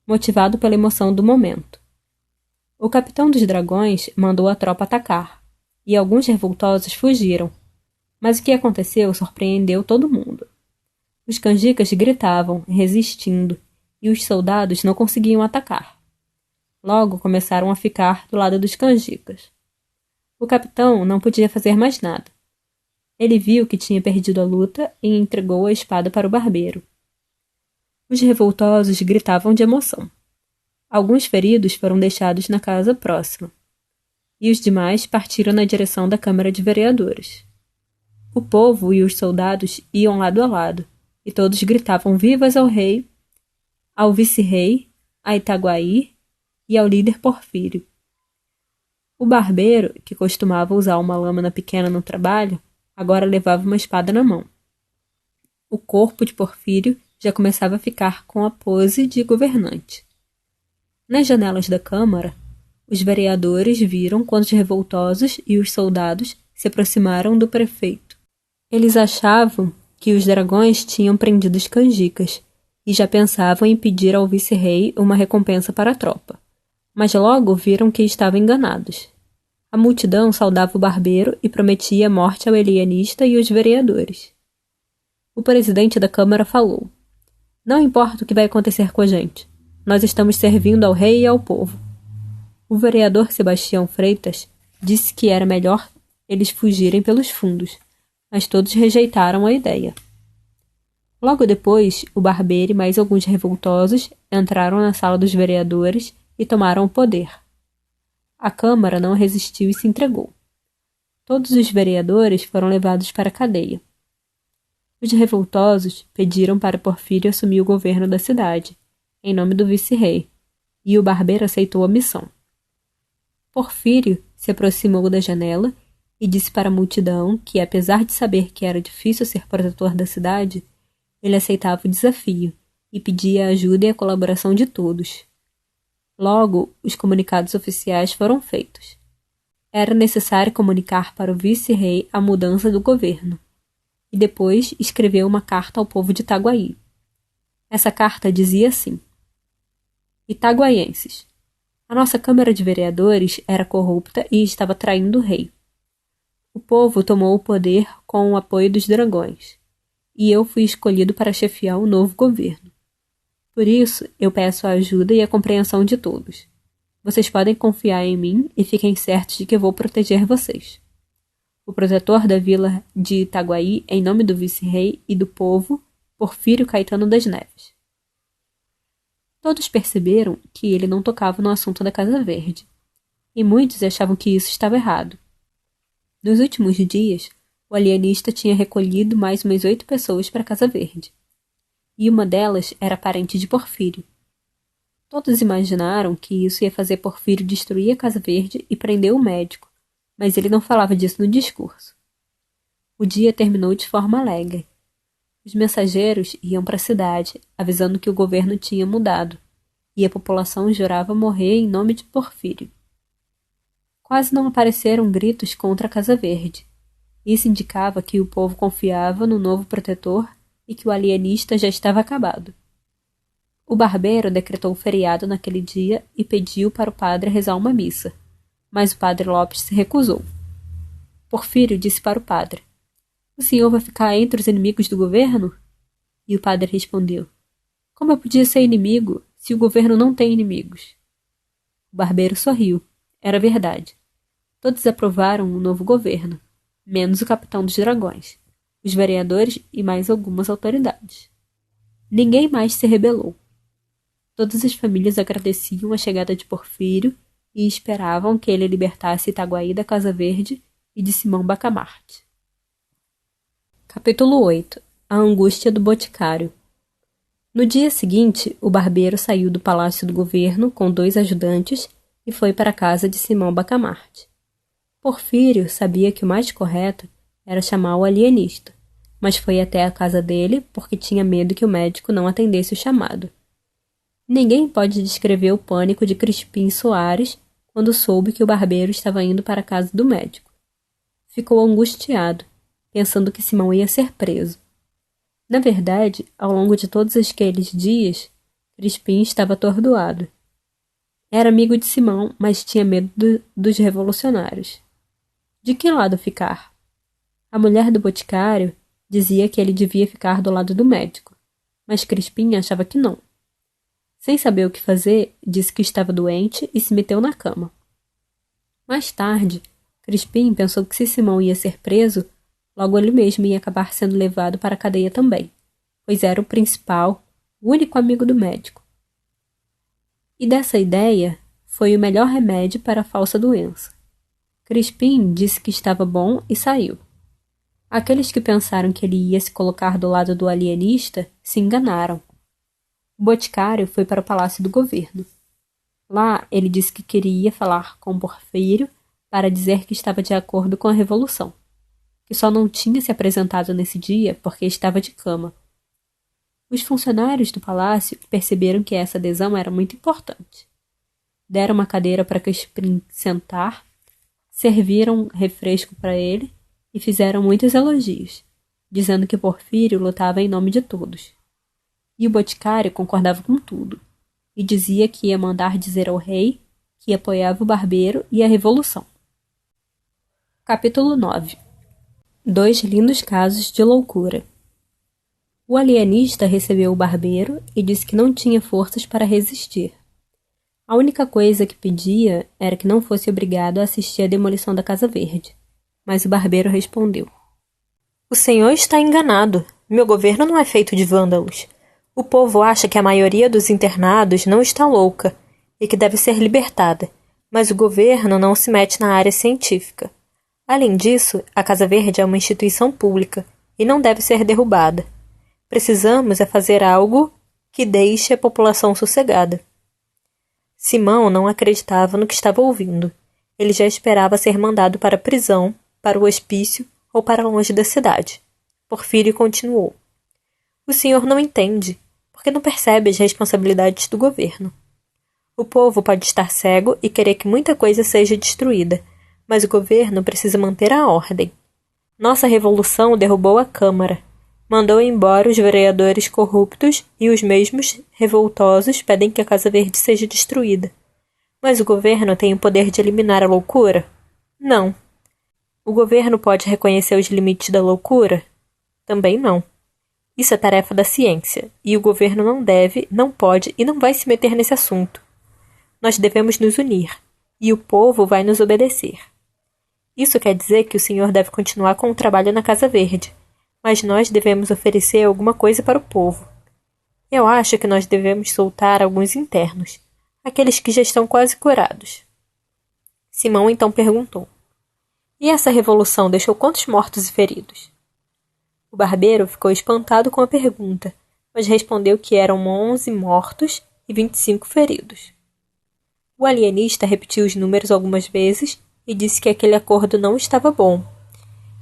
motivado pela emoção do momento. O capitão dos dragões mandou a tropa atacar, e alguns revoltosos fugiram, mas o que aconteceu surpreendeu todo mundo. Os canjicas gritavam, resistindo, e os soldados não conseguiam atacar. Logo começaram a ficar do lado dos canjicas. O capitão não podia fazer mais nada. Ele viu que tinha perdido a luta e entregou a espada para o barbeiro. Os revoltosos gritavam de emoção. Alguns feridos foram deixados na casa próxima, e os demais partiram na direção da Câmara de Vereadores. O povo e os soldados iam lado a lado, e todos gritavam vivas ao rei, ao vice-rei, a Itaguaí e ao líder Porfírio. O barbeiro, que costumava usar uma lâmina pequena no trabalho, agora levava uma espada na mão. O corpo de Porfírio já começava a ficar com a pose de governante. Nas janelas da Câmara, os vereadores viram quando os revoltosos e os soldados se aproximaram do prefeito. Eles achavam que os dragões tinham prendido os canjicas e já pensavam em pedir ao vice-rei uma recompensa para a tropa, mas logo viram que estavam enganados. A multidão saudava o barbeiro e prometia a morte ao alienista e os vereadores. O presidente da Câmara falou: "Não importa o que vai acontecer com a gente. Nós estamos servindo ao rei e ao povo." O vereador Sebastião Freitas disse que era melhor eles fugirem pelos fundos, mas todos rejeitaram a ideia. Logo depois, o barbeiro e mais alguns revoltosos entraram na sala dos vereadores e tomaram o poder. A Câmara não resistiu e se entregou. Todos os vereadores foram levados para a cadeia. Os revoltosos pediram para Porfírio assumir o governo da cidade, em nome do vice-rei, e o barbeiro aceitou a missão. Porfírio se aproximou da janela e disse para a multidão que, apesar de saber que era difícil ser protetor da cidade, ele aceitava o desafio e pedia a ajuda e a colaboração de todos. Logo, os comunicados oficiais foram feitos. Era necessário comunicar para o vice-rei a mudança do governo, e depois escreveu uma carta ao povo de Itaguaí. Essa carta dizia assim: Itaguaienses, a nossa Câmara de Vereadores era corrupta e estava traindo o rei. O povo tomou o poder com o apoio dos dragões, e eu fui escolhido para chefiar o novo governo. Por isso, eu peço a ajuda e a compreensão de todos. Vocês podem confiar em mim e fiquem certos de que vou proteger vocês. O protetor da vila de Itaguaí, em nome do vice-rei e do povo, Porfírio Caetano das Neves. Todos perceberam que ele não tocava no assunto da Casa Verde, e muitos achavam que isso estava errado. Nos últimos dias, o alienista tinha recolhido mais umas 8 pessoas para a Casa Verde, e uma delas era parente de Porfírio. Todos imaginaram que isso ia fazer Porfírio destruir a Casa Verde e prender o médico, mas ele não falava disso no discurso. O dia terminou de forma alegre. Os mensageiros iam para a cidade, avisando que o governo tinha mudado, e a população jurava morrer em nome de Porfírio. Quase não apareceram gritos contra a Casa Verde. Isso indicava que o povo confiava no novo protetor e que o alienista já estava acabado. O barbeiro decretou feriado naquele dia e pediu para o padre rezar uma missa, mas o padre Lopes se recusou. Porfírio disse para o padre: "O senhor vai ficar entre os inimigos do governo?" E o padre respondeu: "Como eu podia ser inimigo se o governo não tem inimigos?" O barbeiro sorriu. Era verdade. Todos aprovaram o novo governo, menos o capitão dos dragões, os vereadores e mais algumas autoridades. Ninguém mais se rebelou. Todas as famílias agradeciam a chegada de Porfírio e esperavam que ele libertasse Itaguaí da Casa Verde e de Simão Bacamarte. Capítulo 8. A angústia do boticário. No dia seguinte, o barbeiro saiu do palácio do governo com 2 ajudantes e foi para a casa de Simão Bacamarte. Porfírio sabia que o mais correto era chamar o alienista, mas foi até a casa dele porque tinha medo que o médico não atendesse o chamado, Ninguém pode descrever o pânico de Crispim Soares quando soube que o barbeiro estava indo para a casa do médico. Ficou angustiado, pensando que Simão ia ser preso. Na verdade, ao longo de todos aqueles dias, Crispim estava atordoado. Era amigo de Simão, mas tinha medo dos revolucionários. De que lado ficar? A mulher do boticário dizia que ele devia ficar do lado do médico, mas Crispim achava que não. Sem saber o que fazer, disse que estava doente e se meteu na cama. Mais tarde, Crispim pensou que se Simão ia ser preso, logo ele mesmo ia acabar sendo levado para a cadeia também, pois era o principal, o único amigo do médico. E dessa ideia foi o melhor remédio para a falsa doença. Crispim disse que estava bom e saiu. Aqueles que pensaram que ele ia se colocar do lado do alienista se enganaram. O boticário foi para o palácio do governo. Lá, ele disse que queria falar com Porfírio para dizer que estava de acordo com a revolução, que só não tinha se apresentado nesse dia porque estava de cama. Os funcionários do palácio perceberam que essa adesão era muito importante. Deram uma cadeira para Crispim sentar, serviram refresco para ele e fizeram muitos elogios, dizendo que Porfírio lutava em nome de todos. E o boticário concordava com tudo, e dizia que ia mandar dizer ao rei que apoiava o barbeiro e a revolução. Capítulo 9. 2 lindos casos de loucura. O alienista recebeu o barbeiro e disse que não tinha forças para resistir. A única coisa que pedia era que não fosse obrigado a assistir à demolição da Casa Verde. Mas o barbeiro respondeu: "O senhor está enganado. Meu governo não é feito de vândalos. O povo acha que a maioria dos internados não está louca e que deve ser libertada, mas o governo não se mete na área científica. Além disso, a Casa Verde é uma instituição pública e não deve ser derrubada. Precisamos é fazer algo que deixe a população sossegada." Simão não acreditava no que estava ouvindo. Ele já esperava ser mandado para a prisão, para o hospício ou para longe da cidade. Porfírio continuou: "O senhor não entende, porque não percebe as responsabilidades do governo. O povo pode estar cego e querer que muita coisa seja destruída, mas o governo precisa manter a ordem. Nossa revolução derrubou a Câmara, mandou embora os vereadores corruptos e os mesmos revoltosos pedem que a Casa Verde seja destruída. Mas o governo tem o poder de eliminar a loucura? Não. O governo pode reconhecer os limites da loucura? Também não. Isso é tarefa da ciência, e o governo não deve, não pode e não vai se meter nesse assunto. Nós devemos nos unir, e o povo vai nos obedecer. Isso quer dizer que o senhor deve continuar com o trabalho na Casa Verde, mas nós devemos oferecer alguma coisa para o povo. Eu acho que nós devemos soltar alguns internos, aqueles que já estão quase curados." Simão então perguntou: "E essa revolução deixou quantos mortos e feridos?" O barbeiro ficou espantado com a pergunta, mas respondeu que eram 11 mortos e 25 feridos. O alienista repetiu os números algumas vezes e disse que aquele acordo não estava bom.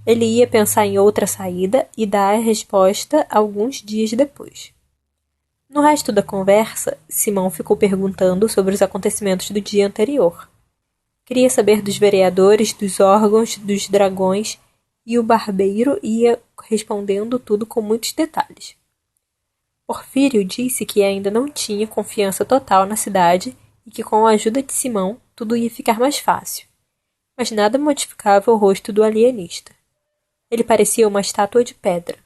Ele ia pensar em outra saída e dar a resposta alguns dias depois. No resto da conversa, Simão ficou perguntando sobre os acontecimentos do dia anterior. Queria saber dos vereadores, dos órgãos, dos dragões, e o barbeiro ia respondendo tudo com muitos detalhes. Porfírio disse que ainda não tinha confiança total na cidade e que com a ajuda de Simão tudo ia ficar mais fácil. Mas nada modificava o rosto do alienista. Ele parecia uma estátua de pedra.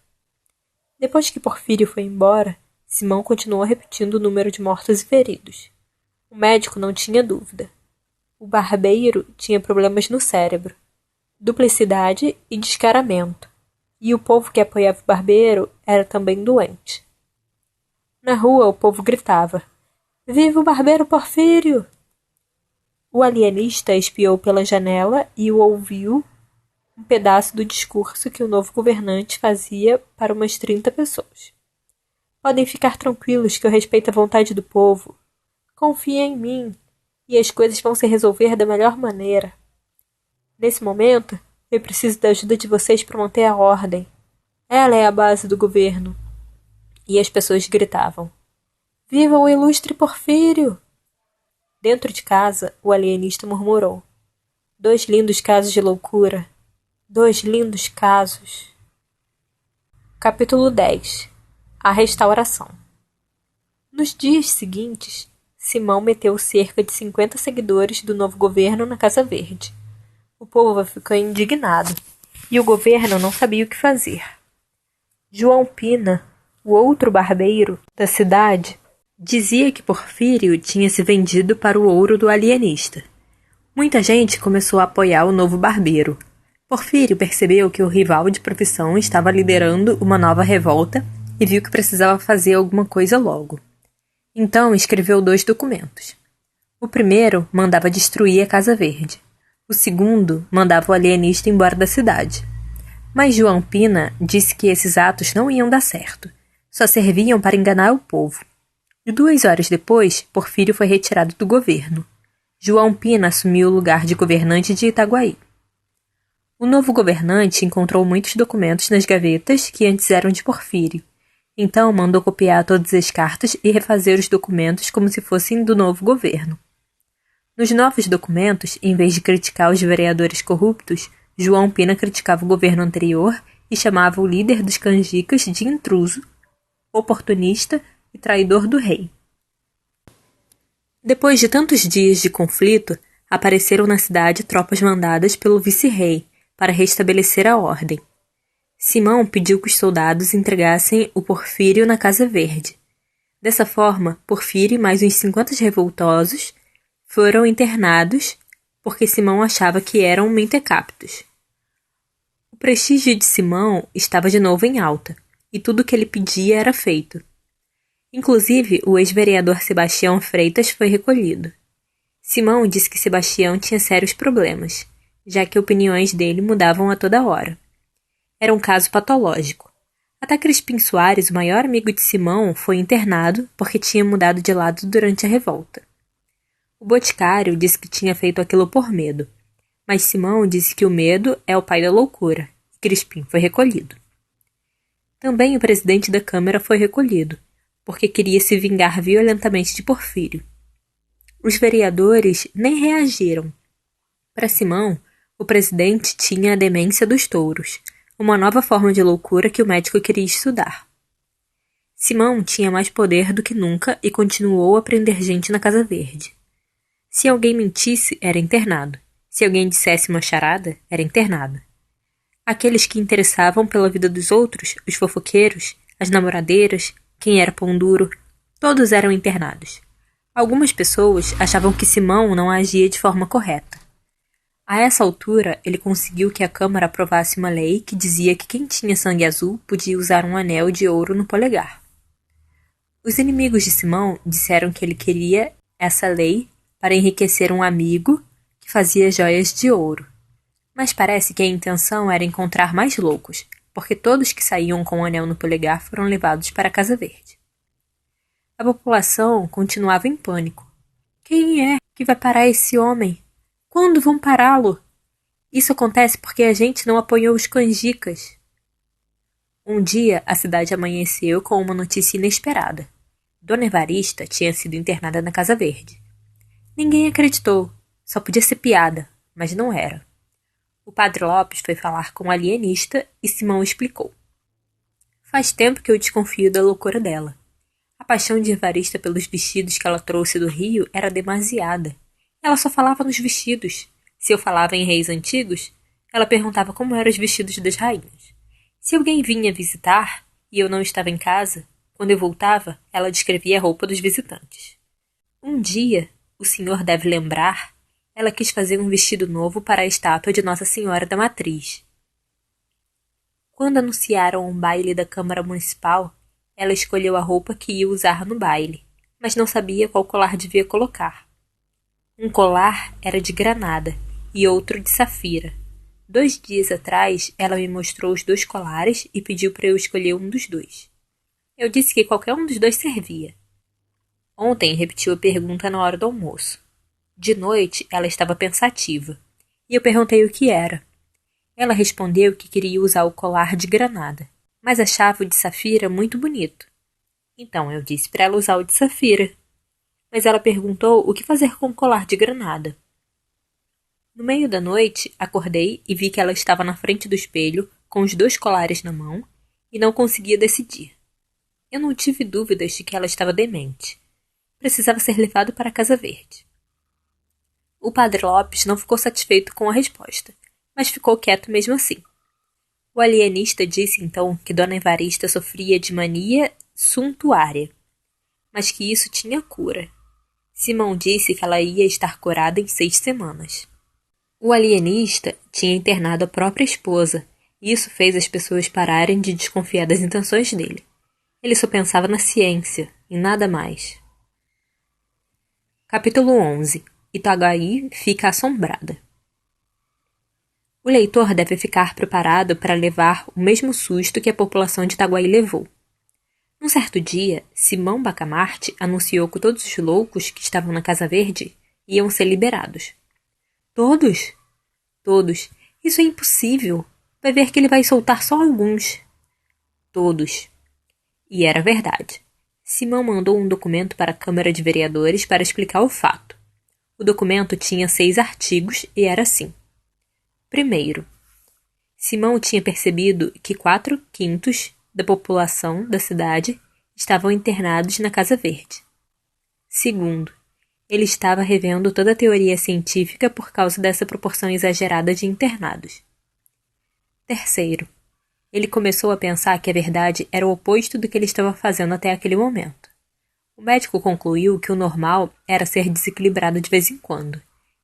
Depois que Porfírio foi embora, Simão continuou repetindo o número de mortos e feridos. O médico não tinha dúvida. O barbeiro tinha problemas no cérebro, duplicidade e descaramento, e o povo que apoiava o barbeiro era também doente. Na rua, o povo gritava: "Viva o barbeiro Porfírio!" O alienista espiou pela janela e o ouviu um pedaço do discurso que o novo governante fazia para umas 30 pessoas. "Podem ficar tranquilos que eu respeito a vontade do povo. Confiem em mim, e as coisas vão se resolver da melhor maneira. Nesse momento, eu preciso da ajuda de vocês para manter a ordem. Ela é a base do governo." E as pessoas gritavam: Viva o ilustre Porfírio! Dentro de casa, o alienista murmurou. 2 lindos casos de loucura. 2 lindos casos. Capítulo 10. A restauração. Nos dias seguintes, Simão meteu cerca de 50 seguidores do novo governo na Casa Verde. O povo ficou indignado, e o governo não sabia o que fazer. João Pina, o outro barbeiro da cidade, dizia que Porfírio tinha se vendido para o ouro do alienista. Muita gente começou a apoiar o novo barbeiro. Porfírio percebeu que o rival de profissão estava liderando uma nova revolta e viu que precisava fazer alguma coisa logo. Então escreveu 2 documentos. O primeiro mandava destruir a Casa Verde. O segundo mandava o alienista embora da cidade. Mas João Pina disse que esses atos não iam dar certo. Só serviam para enganar o povo. E 2 horas depois, Porfírio foi retirado do governo. João Pina assumiu o lugar de governante de Itaguaí. O novo governante encontrou muitos documentos nas gavetas que antes eram de Porfírio. Então mandou copiar todas as cartas e refazer os documentos como se fossem do novo governo. Nos novos documentos, em vez de criticar os vereadores corruptos, João Pina criticava o governo anterior e chamava o líder dos canjicas de intruso, oportunista e traidor do rei. Depois de tantos dias de conflito, apareceram na cidade tropas mandadas pelo vice-rei para restabelecer a ordem. Simão pediu que os soldados entregassem o Porfírio na Casa Verde. Dessa forma, Porfírio e mais uns 50 revoltosos foram internados porque Simão achava que eram mentecaptos. O prestígio de Simão estava de novo em alta, e tudo o que ele pedia era feito. Inclusive, o ex-vereador Sebastião Freitas foi recolhido. Simão disse que Sebastião tinha sérios problemas, já que opiniões dele mudavam a toda hora. Era um caso patológico. Até Crispim Soares, o maior amigo de Simão, foi internado porque tinha mudado de lado durante a revolta. O boticário disse que tinha feito aquilo por medo, mas Simão disse que o medo é o pai da loucura, e Crispim foi recolhido. Também o presidente da Câmara foi recolhido, porque queria se vingar violentamente de Porfírio. Os vereadores nem reagiram. Para Simão, o presidente tinha a demência dos touros, uma nova forma de loucura que o médico queria estudar. Simão tinha mais poder do que nunca e continuou a prender gente na Casa Verde. Se alguém mentisse, era internado. Se alguém dissesse uma charada, era internado. Aqueles que interessavam pela vida dos outros, os fofoqueiros, as namoradeiras, quem era pão duro, todos eram internados. Algumas pessoas achavam que Simão não agia de forma correta. A essa altura, ele conseguiu que a Câmara aprovasse uma lei que dizia que quem tinha sangue azul podia usar um anel de ouro no polegar. Os inimigos de Simão disseram que ele queria essa lei para enriquecer um amigo que fazia joias de ouro. Mas parece que a intenção era encontrar mais loucos, porque todos que saíam com o anel no polegar foram levados para a Casa Verde. A população continuava em pânico. Quem é que vai parar esse homem? Quando vão pará-lo? Isso acontece porque a gente não apoiou os canjicas. Um dia, a cidade amanheceu com uma notícia inesperada. Dona Evarista tinha sido internada na Casa Verde. Ninguém acreditou. Só podia ser piada, mas não era. O padre Lopes foi falar com o alienista e Simão explicou. Faz tempo que eu desconfio da loucura dela. A paixão de Evarista pelos vestidos que ela trouxe do Rio era demasiada. Ela só falava nos vestidos. Se eu falava em reis antigos, ela perguntava como eram os vestidos das rainhas. Se alguém vinha visitar e eu não estava em casa, quando eu voltava, ela descrevia a roupa dos visitantes. Um dia, o senhor deve lembrar, ela quis fazer um vestido novo para a estátua de Nossa Senhora da Matriz. Quando anunciaram um baile da Câmara Municipal, ela escolheu a roupa que ia usar no baile, mas não sabia qual colar devia colocar. Um colar era de granada e outro de safira. 2 dias atrás, ela me mostrou os 2 colares e pediu para eu escolher um dos 2. Eu disse que qualquer um dos 2 servia. Ontem repetiu a pergunta na hora do almoço. De noite, ela estava pensativa, e eu perguntei o que era. Ela respondeu que queria usar o colar de granada, mas achava o de safira muito bonito. Então eu disse para ela usar o de safira. Mas ela perguntou o que fazer com o colar de granada. No meio da noite, acordei e vi que ela estava na frente do espelho, com os 2 colares na mão, e não conseguia decidir. Eu não tive dúvidas de que ela estava demente. Precisava ser levado para a Casa Verde. O padre Lopes não ficou satisfeito com a resposta, mas ficou quieto mesmo assim. O alienista disse então que Dona Evarista sofria de mania suntuária, mas que isso tinha cura. Simão disse que ela ia estar curada em 6 semanas. O alienista tinha internado a própria esposa, e isso fez as pessoas pararem de desconfiar das intenções dele. Ele só pensava na ciência, e nada mais. Capítulo 11. Itaguaí fica assombrada. O leitor deve ficar preparado para levar o mesmo susto que a população de Itaguaí levou. Num certo dia, Simão Bacamarte anunciou que todos os loucos que estavam na Casa Verde iam ser liberados. Todos? Todos. Isso é impossível. Vai ver que ele vai soltar só alguns. Todos. E era verdade. Simão mandou um documento para a Câmara de Vereadores para explicar o fato. O documento tinha 6 artigos e era assim. Primeiro, Simão tinha percebido que 4/5 da população da cidade estavam internados na Casa Verde. Segundo, ele estava revendo toda a teoria científica por causa dessa proporção exagerada de internados. Terceiro, ele começou a pensar que a verdade era o oposto do que ele estava fazendo até aquele momento. O médico concluiu que o normal era ser desequilibrado de vez em quando,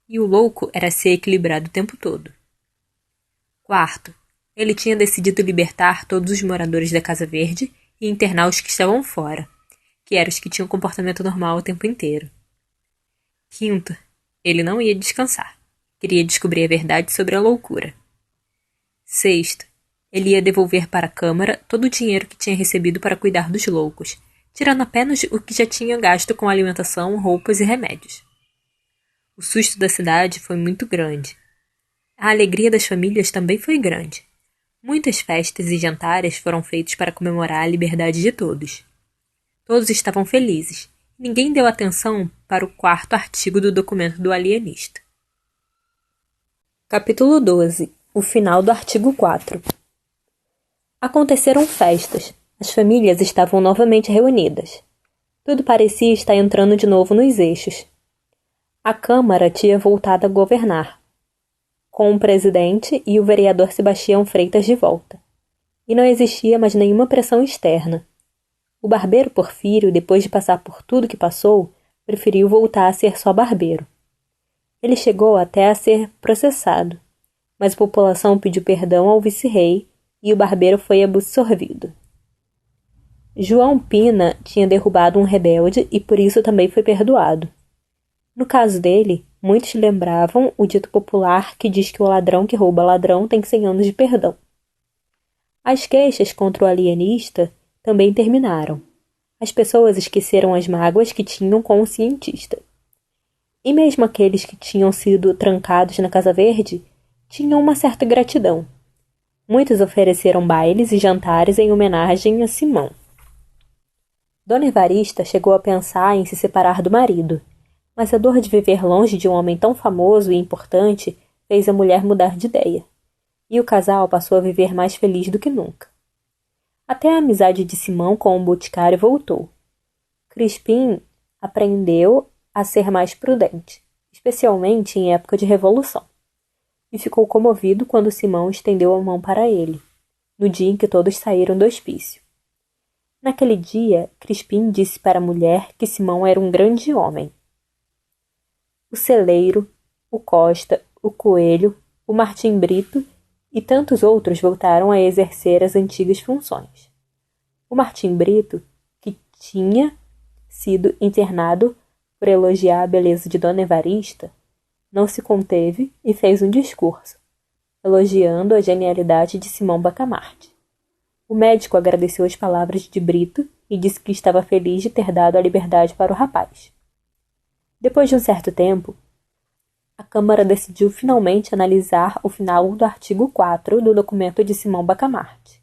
e o louco era ser equilibrado o tempo todo. Quarto, ele tinha decidido libertar todos os moradores da Casa Verde e internar os que estavam fora, que eram os que tinham comportamento normal o tempo inteiro. Quinto, ele não ia descansar. Queria descobrir a verdade sobre a loucura. Sexto, ele ia devolver para a Câmara todo o dinheiro que tinha recebido para cuidar dos loucos, tirando apenas o que já tinha gasto com alimentação, roupas e remédios. O susto da cidade foi muito grande. A alegria das famílias também foi grande. Muitas festas e jantares foram feitos para comemorar a liberdade de todos. Todos estavam felizes. Ninguém deu atenção para o 4º artigo do documento do alienista. Capítulo 12. O final do artigo 4. Aconteceram festas. As famílias estavam novamente reunidas. Tudo parecia estar entrando de novo nos eixos. A Câmara tinha voltado a governar, com o presidente e o vereador Sebastião Freitas de volta. E não existia mais nenhuma pressão externa. O barbeiro Porfírio, depois de passar por tudo que passou, preferiu voltar a ser só barbeiro. Ele chegou até a ser processado, mas a população pediu perdão ao vice-rei e o barbeiro foi absorvido. João Pina tinha derrubado um rebelde e por isso também foi perdoado. No caso dele, muitos lembravam o dito popular que diz que o ladrão que rouba ladrão tem 100 anos de perdão. As queixas contra o alienista também terminaram. As pessoas esqueceram as mágoas que tinham com o cientista. E mesmo aqueles que tinham sido trancados na Casa Verde tinham uma certa gratidão. Muitos ofereceram bailes e jantares em homenagem a Simão. Dona Evarista chegou a pensar em se separar do marido, mas a dor de viver longe de um homem tão famoso e importante fez a mulher mudar de ideia, e o casal passou a viver mais feliz do que nunca. Até a amizade de Simão com o boticário voltou. Crispim aprendeu a ser mais prudente, especialmente em época de revolução, e ficou comovido quando Simão estendeu a mão para ele, no dia em que todos saíram do hospício. Naquele dia, Crispim disse para a mulher que Simão era um grande homem. O Celeiro, o Costa, o Coelho, o Martim Brito e tantos outros voltaram a exercer as antigas funções. O Martim Brito, que tinha sido internado por elogiar a beleza de Dona Evarista, não se conteve e fez um discurso, elogiando a genialidade de Simão Bacamarte. O médico agradeceu as palavras de Brito e disse que estava feliz de ter dado a liberdade para o rapaz. Depois de um certo tempo, a Câmara decidiu finalmente analisar o final do artigo 4 do documento de Simão Bacamarte.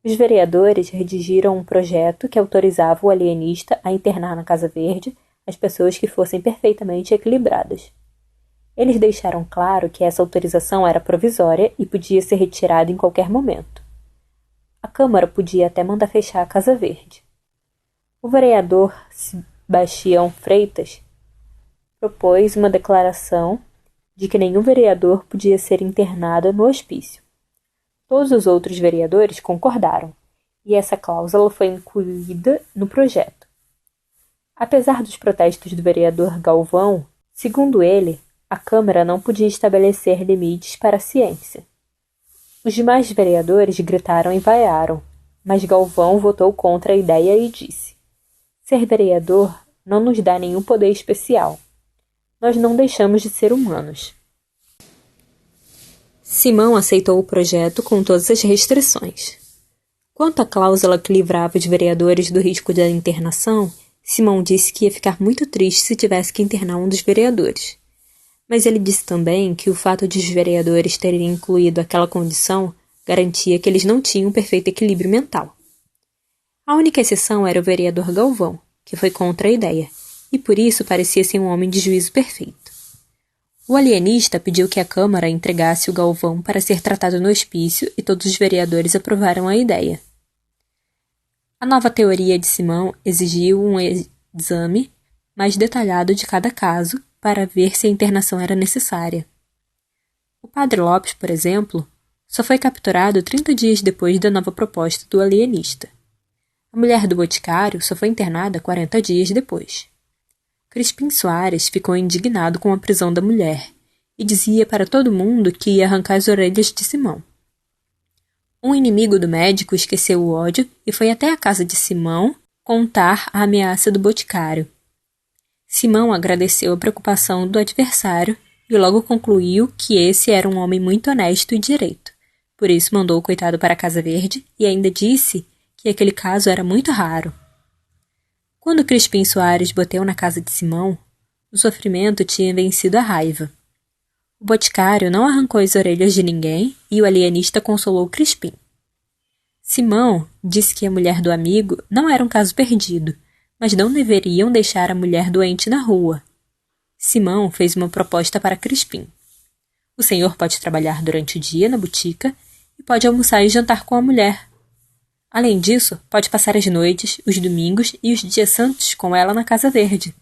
Os vereadores redigiram um projeto que autorizava o alienista a internar na Casa Verde as pessoas que fossem perfeitamente equilibradas. Eles deixaram claro que essa autorização era provisória e podia ser retirada em qualquer momento. A Câmara podia até mandar fechar a Casa Verde. O vereador Sebastião Freitas propôs uma declaração de que nenhum vereador podia ser internado no hospício. Todos os outros vereadores concordaram, e essa cláusula foi incluída no projeto. Apesar dos protestos do vereador Galvão, segundo ele, a Câmara não podia estabelecer limites para a ciência. Os demais vereadores gritaram e vaiaram, mas Galvão votou contra a ideia e disse: ser vereador não nos dá nenhum poder especial. Nós não deixamos de ser humanos. Simão aceitou o projeto com todas as restrições. Quanto à cláusula que livrava os vereadores do risco da internação, Simão disse que ia ficar muito triste se tivesse que internar um dos vereadores. Mas ele disse também que o fato de os vereadores terem incluído aquela condição garantia que eles não tinham um perfeito equilíbrio mental. A única exceção era o vereador Galvão, que foi contra a ideia, e por isso parecia ser um homem de juízo perfeito. O alienista pediu que a Câmara entregasse o Galvão para ser tratado no hospício e todos os vereadores aprovaram a ideia. A nova teoria de Simão exigiu um exame mais detalhado de cada caso para ver se a internação era necessária. O padre Lopes, por exemplo, só foi capturado 30 dias depois da nova proposta do alienista. A mulher do boticário só foi internada 40 dias depois. Crispim Soares ficou indignado com a prisão da mulher e dizia para todo mundo que ia arrancar as orelhas de Simão. Um inimigo do médico esqueceu o ódio e foi até a casa de Simão contar a ameaça do boticário. Simão agradeceu a preocupação do adversário e logo concluiu que esse era um homem muito honesto e direito. Por isso mandou o coitado para a Casa Verde e ainda disse que aquele caso era muito raro. Quando Crispim Soares bateu na casa de Simão, o sofrimento tinha vencido a raiva. O boticário não arrancou as orelhas de ninguém e o alienista consolou Crispim. Simão disse que a mulher do amigo não era um caso perdido, mas não deveriam deixar a mulher doente na rua. Simão fez uma proposta para Crispim. O senhor pode trabalhar durante o dia na botica e pode almoçar e jantar com a mulher. Além disso, pode passar as noites, os domingos e os dias santos com ela na Casa Verde.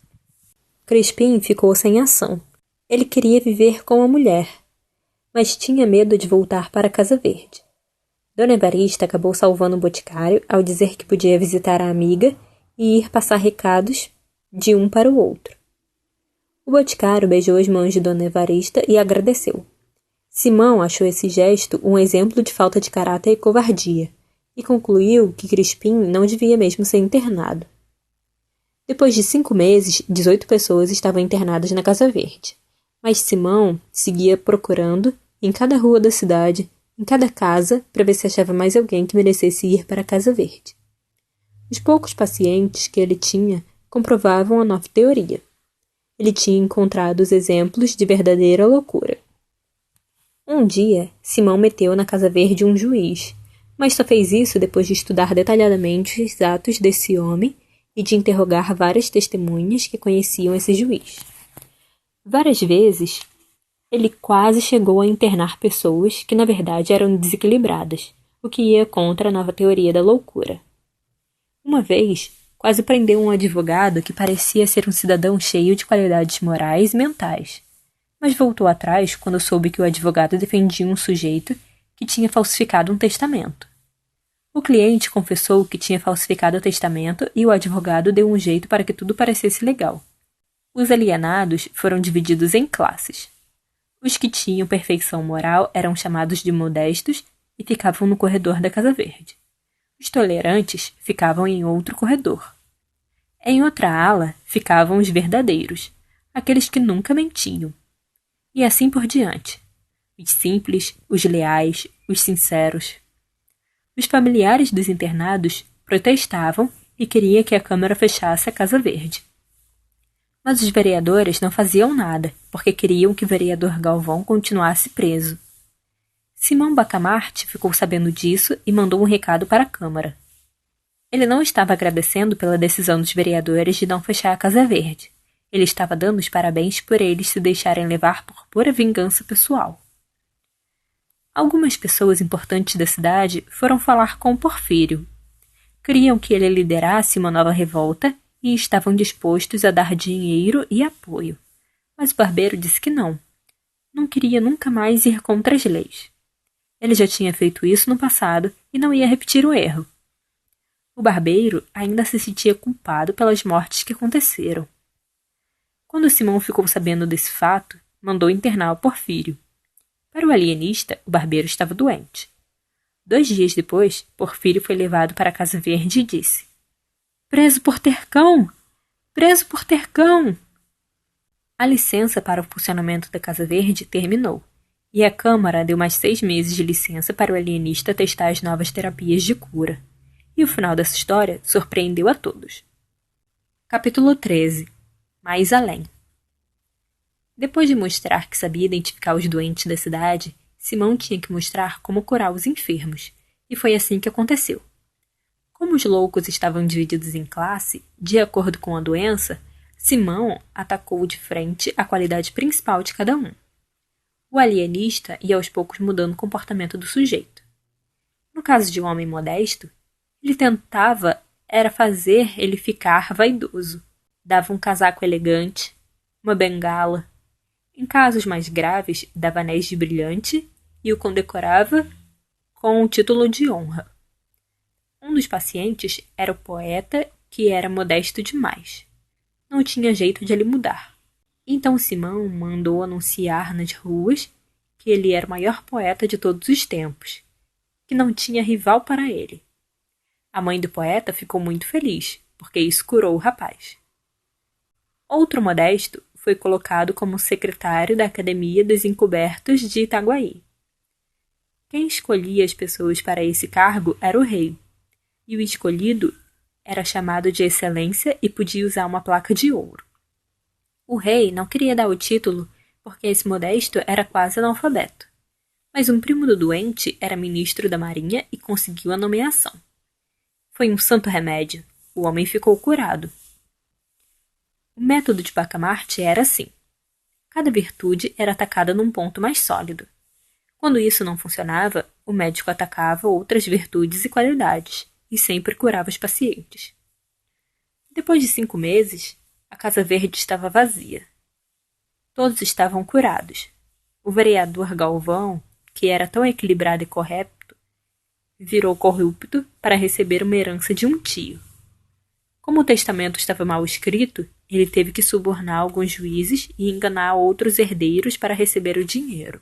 Crispim ficou sem ação. Ele queria viver com a mulher, mas tinha medo de voltar para a Casa Verde. Dona Evarista acabou salvando o boticário ao dizer que podia visitar a amiga e ir passar recados de um para o outro. O boticário beijou as mãos de Dona Evarista e agradeceu. Simão achou esse gesto um exemplo de falta de caráter e covardia, e concluiu que Crispim não devia mesmo ser internado. Depois de 5 meses, 18 pessoas estavam internadas na Casa Verde, mas Simão seguia procurando em cada rua da cidade, em cada casa, para ver se achava mais alguém que merecesse ir para a Casa Verde. Os poucos pacientes que ele tinha comprovavam a nova teoria. Ele tinha encontrado os exemplos de verdadeira loucura. Um dia, Simão meteu na Casa Verde um juiz, mas só fez isso depois de estudar detalhadamente os atos desse homem e de interrogar várias testemunhas que conheciam esse juiz. Várias vezes, ele quase chegou a internar pessoas que na verdade eram desequilibradas, o que ia contra a nova teoria da loucura. Uma vez, quase prendeu um advogado que parecia ser um cidadão cheio de qualidades morais e mentais, mas voltou atrás quando soube que o advogado defendia um sujeito que tinha falsificado um testamento. O cliente confessou que tinha falsificado o testamento e o advogado deu um jeito para que tudo parecesse legal. Os alienados foram divididos em classes. Os que tinham perfeição moral eram chamados de modestos e ficavam no corredor da Casa Verde. Os tolerantes ficavam em outro corredor. Em outra ala ficavam os verdadeiros, aqueles que nunca mentiam. E assim por diante. Os simples, os leais, os sinceros. Os familiares dos internados protestavam e queriam que a Câmara fechasse a Casa Verde. Mas os vereadores não faziam nada, porque queriam que o vereador Galvão continuasse preso. Simão Bacamarte ficou sabendo disso e mandou um recado para a Câmara. Ele não estava agradecendo pela decisão dos vereadores de não fechar a Casa Verde. Ele estava dando os parabéns por eles se deixarem levar por pura vingança pessoal. Algumas pessoas importantes da cidade foram falar com Porfírio. Queriam que ele liderasse uma nova revolta e estavam dispostos a dar dinheiro e apoio. Mas o barbeiro disse que não. Não queria nunca mais ir contra as leis. Ele já tinha feito isso no passado e não ia repetir o erro. O barbeiro ainda se sentia culpado pelas mortes que aconteceram. Quando Simão ficou sabendo desse fato, mandou internar o Porfírio. Para o alienista, o barbeiro estava doente. 2 dias depois, Porfírio foi levado para a Casa Verde e disse: "Preso por ter cão! Preso por ter cão!" A licença para o funcionamento da Casa Verde terminou, e a Câmara deu mais 6 meses de licença para o alienista testar as novas terapias de cura. E o final dessa história surpreendeu a todos. Capítulo 13. Mais além. Depois de mostrar que sabia identificar os doentes da cidade, Simão tinha que mostrar como curar os enfermos, e foi assim que aconteceu. Como os loucos estavam divididos em classe, de acordo com a doença, Simão atacou de frente a qualidade principal de cada um. O alienista ia aos poucos mudando o comportamento do sujeito. No caso de um homem modesto, ele tentava era fazer ele ficar vaidoso. Dava um casaco elegante, uma bengala. Em casos mais graves, dava anéis de brilhante e o condecorava com o título de honra. Um dos pacientes era o poeta, que era modesto demais. Não tinha jeito de ele mudar. Então Simão mandou anunciar nas ruas que ele era o maior poeta de todos os tempos, que não tinha rival para ele. A mãe do poeta ficou muito feliz, porque isso curou o rapaz. Outro modesto foi colocado como secretário da Academia dos Encobertos de Itaguaí. Quem escolhia as pessoas para esse cargo era o rei, e o escolhido era chamado de excelência e podia usar uma placa de ouro. O rei não queria dar o título porque esse modesto era quase analfabeto, mas um primo do doente era ministro da Marinha e conseguiu a nomeação. Foi um santo remédio. O homem ficou curado. O método de Bacamarte era assim. Cada virtude era atacada num ponto mais sólido. Quando isso não funcionava, o médico atacava outras virtudes e qualidades, e sempre curava os pacientes. Depois de 5 meses, a Casa Verde estava vazia. Todos estavam curados. O vereador Galvão, que era tão equilibrado e correto, virou corrupto para receber uma herança de um tio. Como o testamento estava mal escrito, ele teve que subornar alguns juízes e enganar outros herdeiros para receber o dinheiro.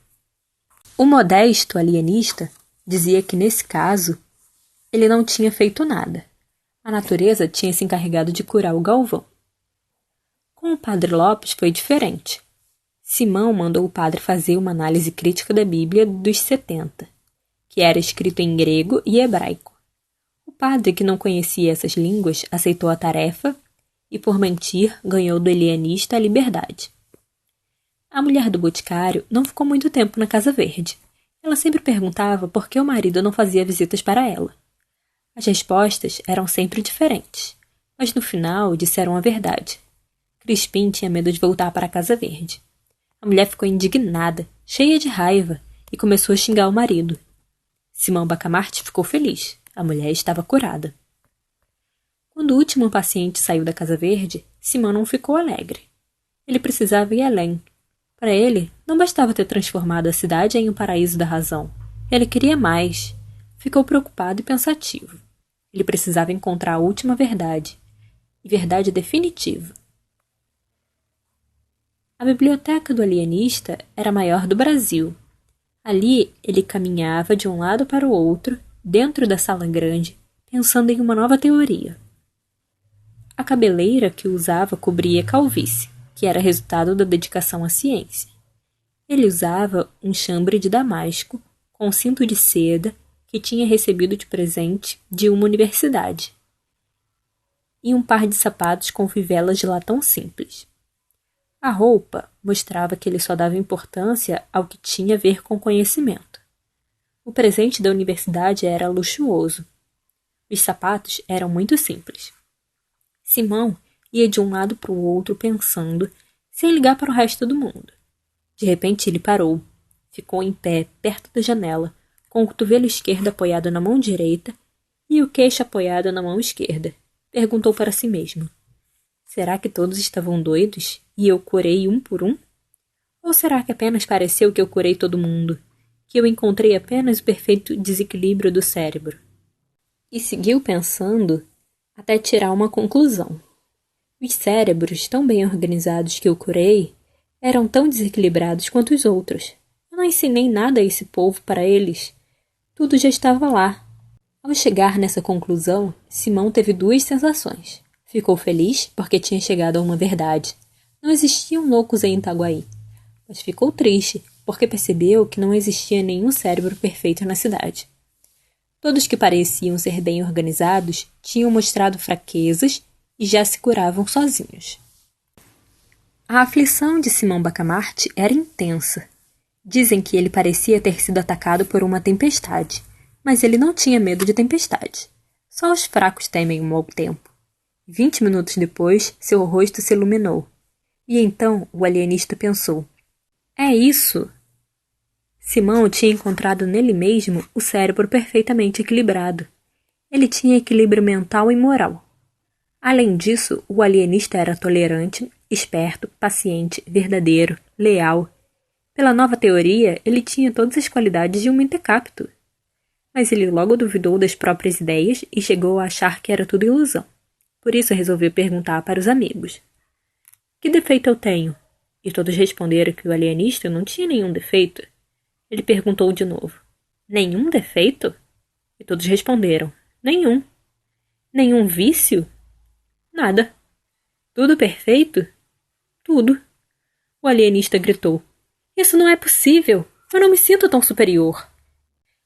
O modesto alienista dizia que, nesse caso, ele não tinha feito nada. A natureza tinha se encarregado de curar o Galvão. Com o padre Lopes foi diferente. Simão mandou o padre fazer uma análise crítica da Bíblia dos 70, que era escrito em grego e hebraico. O padre, que não conhecia essas línguas, aceitou a tarefa e, por mentir, ganhou do alienista a liberdade. A mulher do boticário não ficou muito tempo na Casa Verde. Ela sempre perguntava por que o marido não fazia visitas para ela. As respostas eram sempre diferentes, mas no final disseram a verdade. Crispim tinha medo de voltar para a Casa Verde. A mulher ficou indignada, cheia de raiva, e começou a xingar o marido. Simão Bacamarte ficou feliz. A mulher estava curada. Quando o último paciente saiu da Casa Verde, Simão não ficou alegre. Ele precisava ir além. Para ele, não bastava ter transformado a cidade em um paraíso da razão. Ele queria mais. Ficou preocupado e pensativo. Ele precisava encontrar a última verdade. E verdade definitiva. A biblioteca do alienista era a maior do Brasil. Ali ele caminhava de um lado para o outro, dentro da sala grande, pensando em uma nova teoria. A cabeleira que usava cobria a calvície, que era resultado da dedicação à ciência. Ele usava um chambre de damasco com cinto de seda que tinha recebido de presente de uma universidade, e um par de sapatos com fivelas de latão simples. A roupa mostrava que ele só dava importância ao que tinha a ver com conhecimento. O presente da universidade era luxuoso. Os sapatos eram muito simples. Simão ia de um lado para o outro pensando, sem ligar para o resto do mundo. De repente ele parou. Ficou em pé, perto da janela, com o cotovelo esquerdo apoiado na mão direita e o queixo apoiado na mão esquerda. Perguntou para si mesmo. Será que todos estavam doidos e eu curei um por um? Ou será que apenas pareceu que eu curei todo mundo? Que eu encontrei apenas o perfeito desequilíbrio do cérebro? E seguiu pensando até tirar uma conclusão. Os cérebros tão bem organizados que eu curei eram tão desequilibrados quanto os outros. Eu não ensinei nada a esse povo para eles. Tudo já estava lá. Ao chegar nessa conclusão, Simão teve duas sensações. Ficou feliz porque tinha chegado a uma verdade. Não existiam loucos em Itaguaí. Mas ficou triste porque percebeu que não existia nenhum cérebro perfeito na cidade. Todos que pareciam ser bem organizados tinham mostrado fraquezas e já se curavam sozinhos. A aflição de Simão Bacamarte era intensa. Dizem que ele parecia ter sido atacado por uma tempestade, mas ele não tinha medo de tempestade. Só os fracos temem o mau tempo. 20 minutos depois, seu rosto se iluminou. E então o alienista pensou: é isso! Simão tinha encontrado nele mesmo o cérebro perfeitamente equilibrado. Ele tinha equilíbrio mental e moral. Além disso, o alienista era tolerante, esperto, paciente, verdadeiro, leal. Pela nova teoria, ele tinha todas as qualidades de um mentecapto. Mas ele logo duvidou das próprias ideias e chegou a achar que era tudo ilusão. Por isso resolveu perguntar para os amigos: que defeito eu tenho? E todos responderam que o alienista não tinha nenhum defeito. Ele perguntou de novo: nenhum defeito? E todos responderam: nenhum. Nenhum vício? Nada. Tudo perfeito? Tudo. O alienista gritou: isso não é possível! Eu não me sinto tão superior.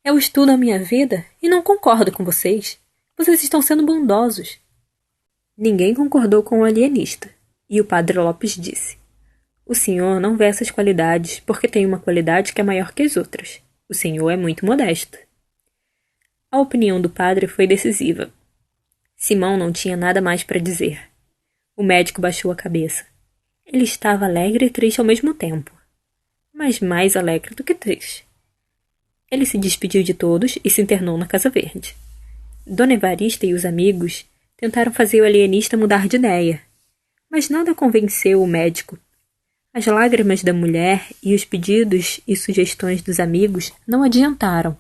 Eu estudo a minha vida e não concordo com vocês. Vocês estão sendo bondosos. Ninguém concordou com o alienista, e o padre Lopes disse: o senhor não vê essas qualidades porque tem uma qualidade que é maior que as outras. O senhor é muito modesto. A opinião do padre foi decisiva. Simão não tinha nada mais para dizer. O médico baixou a cabeça. Ele estava alegre e triste ao mesmo tempo, mas mais alegre do que triste. Ele se despediu de todos e se internou na Casa Verde. Dona Evarista e os amigos tentaram fazer o alienista mudar de ideia, mas nada convenceu o médico. As lágrimas da mulher e os pedidos e sugestões dos amigos não adiantaram.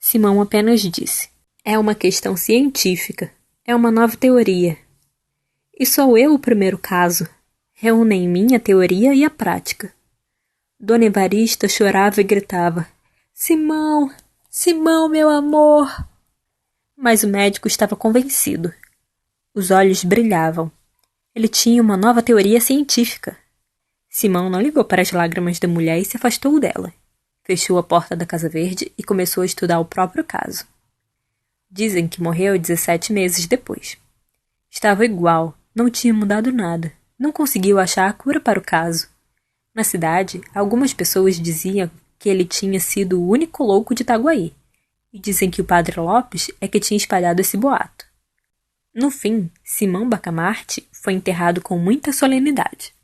Simão apenas disse: é uma questão científica, é uma nova teoria. E sou eu o primeiro caso. Reúne em mim a teoria e a prática. Dona Evarista chorava e gritava: Simão, Simão, meu amor! Mas o médico estava convencido. Os olhos brilhavam. Ele tinha uma nova teoria científica. Simão não ligou para as lágrimas da mulher e se afastou dela. Fechou a porta da Casa Verde e começou a estudar o próprio caso. Dizem que morreu 17 meses depois. Estava igual, não tinha mudado nada. Não conseguiu achar a cura para o caso. Na cidade, algumas pessoas diziam que ele tinha sido o único louco de Itaguaí, e dizem que o padre Lopes é que tinha espalhado esse boato. No fim, Simão Bacamarte foi enterrado com muita solenidade.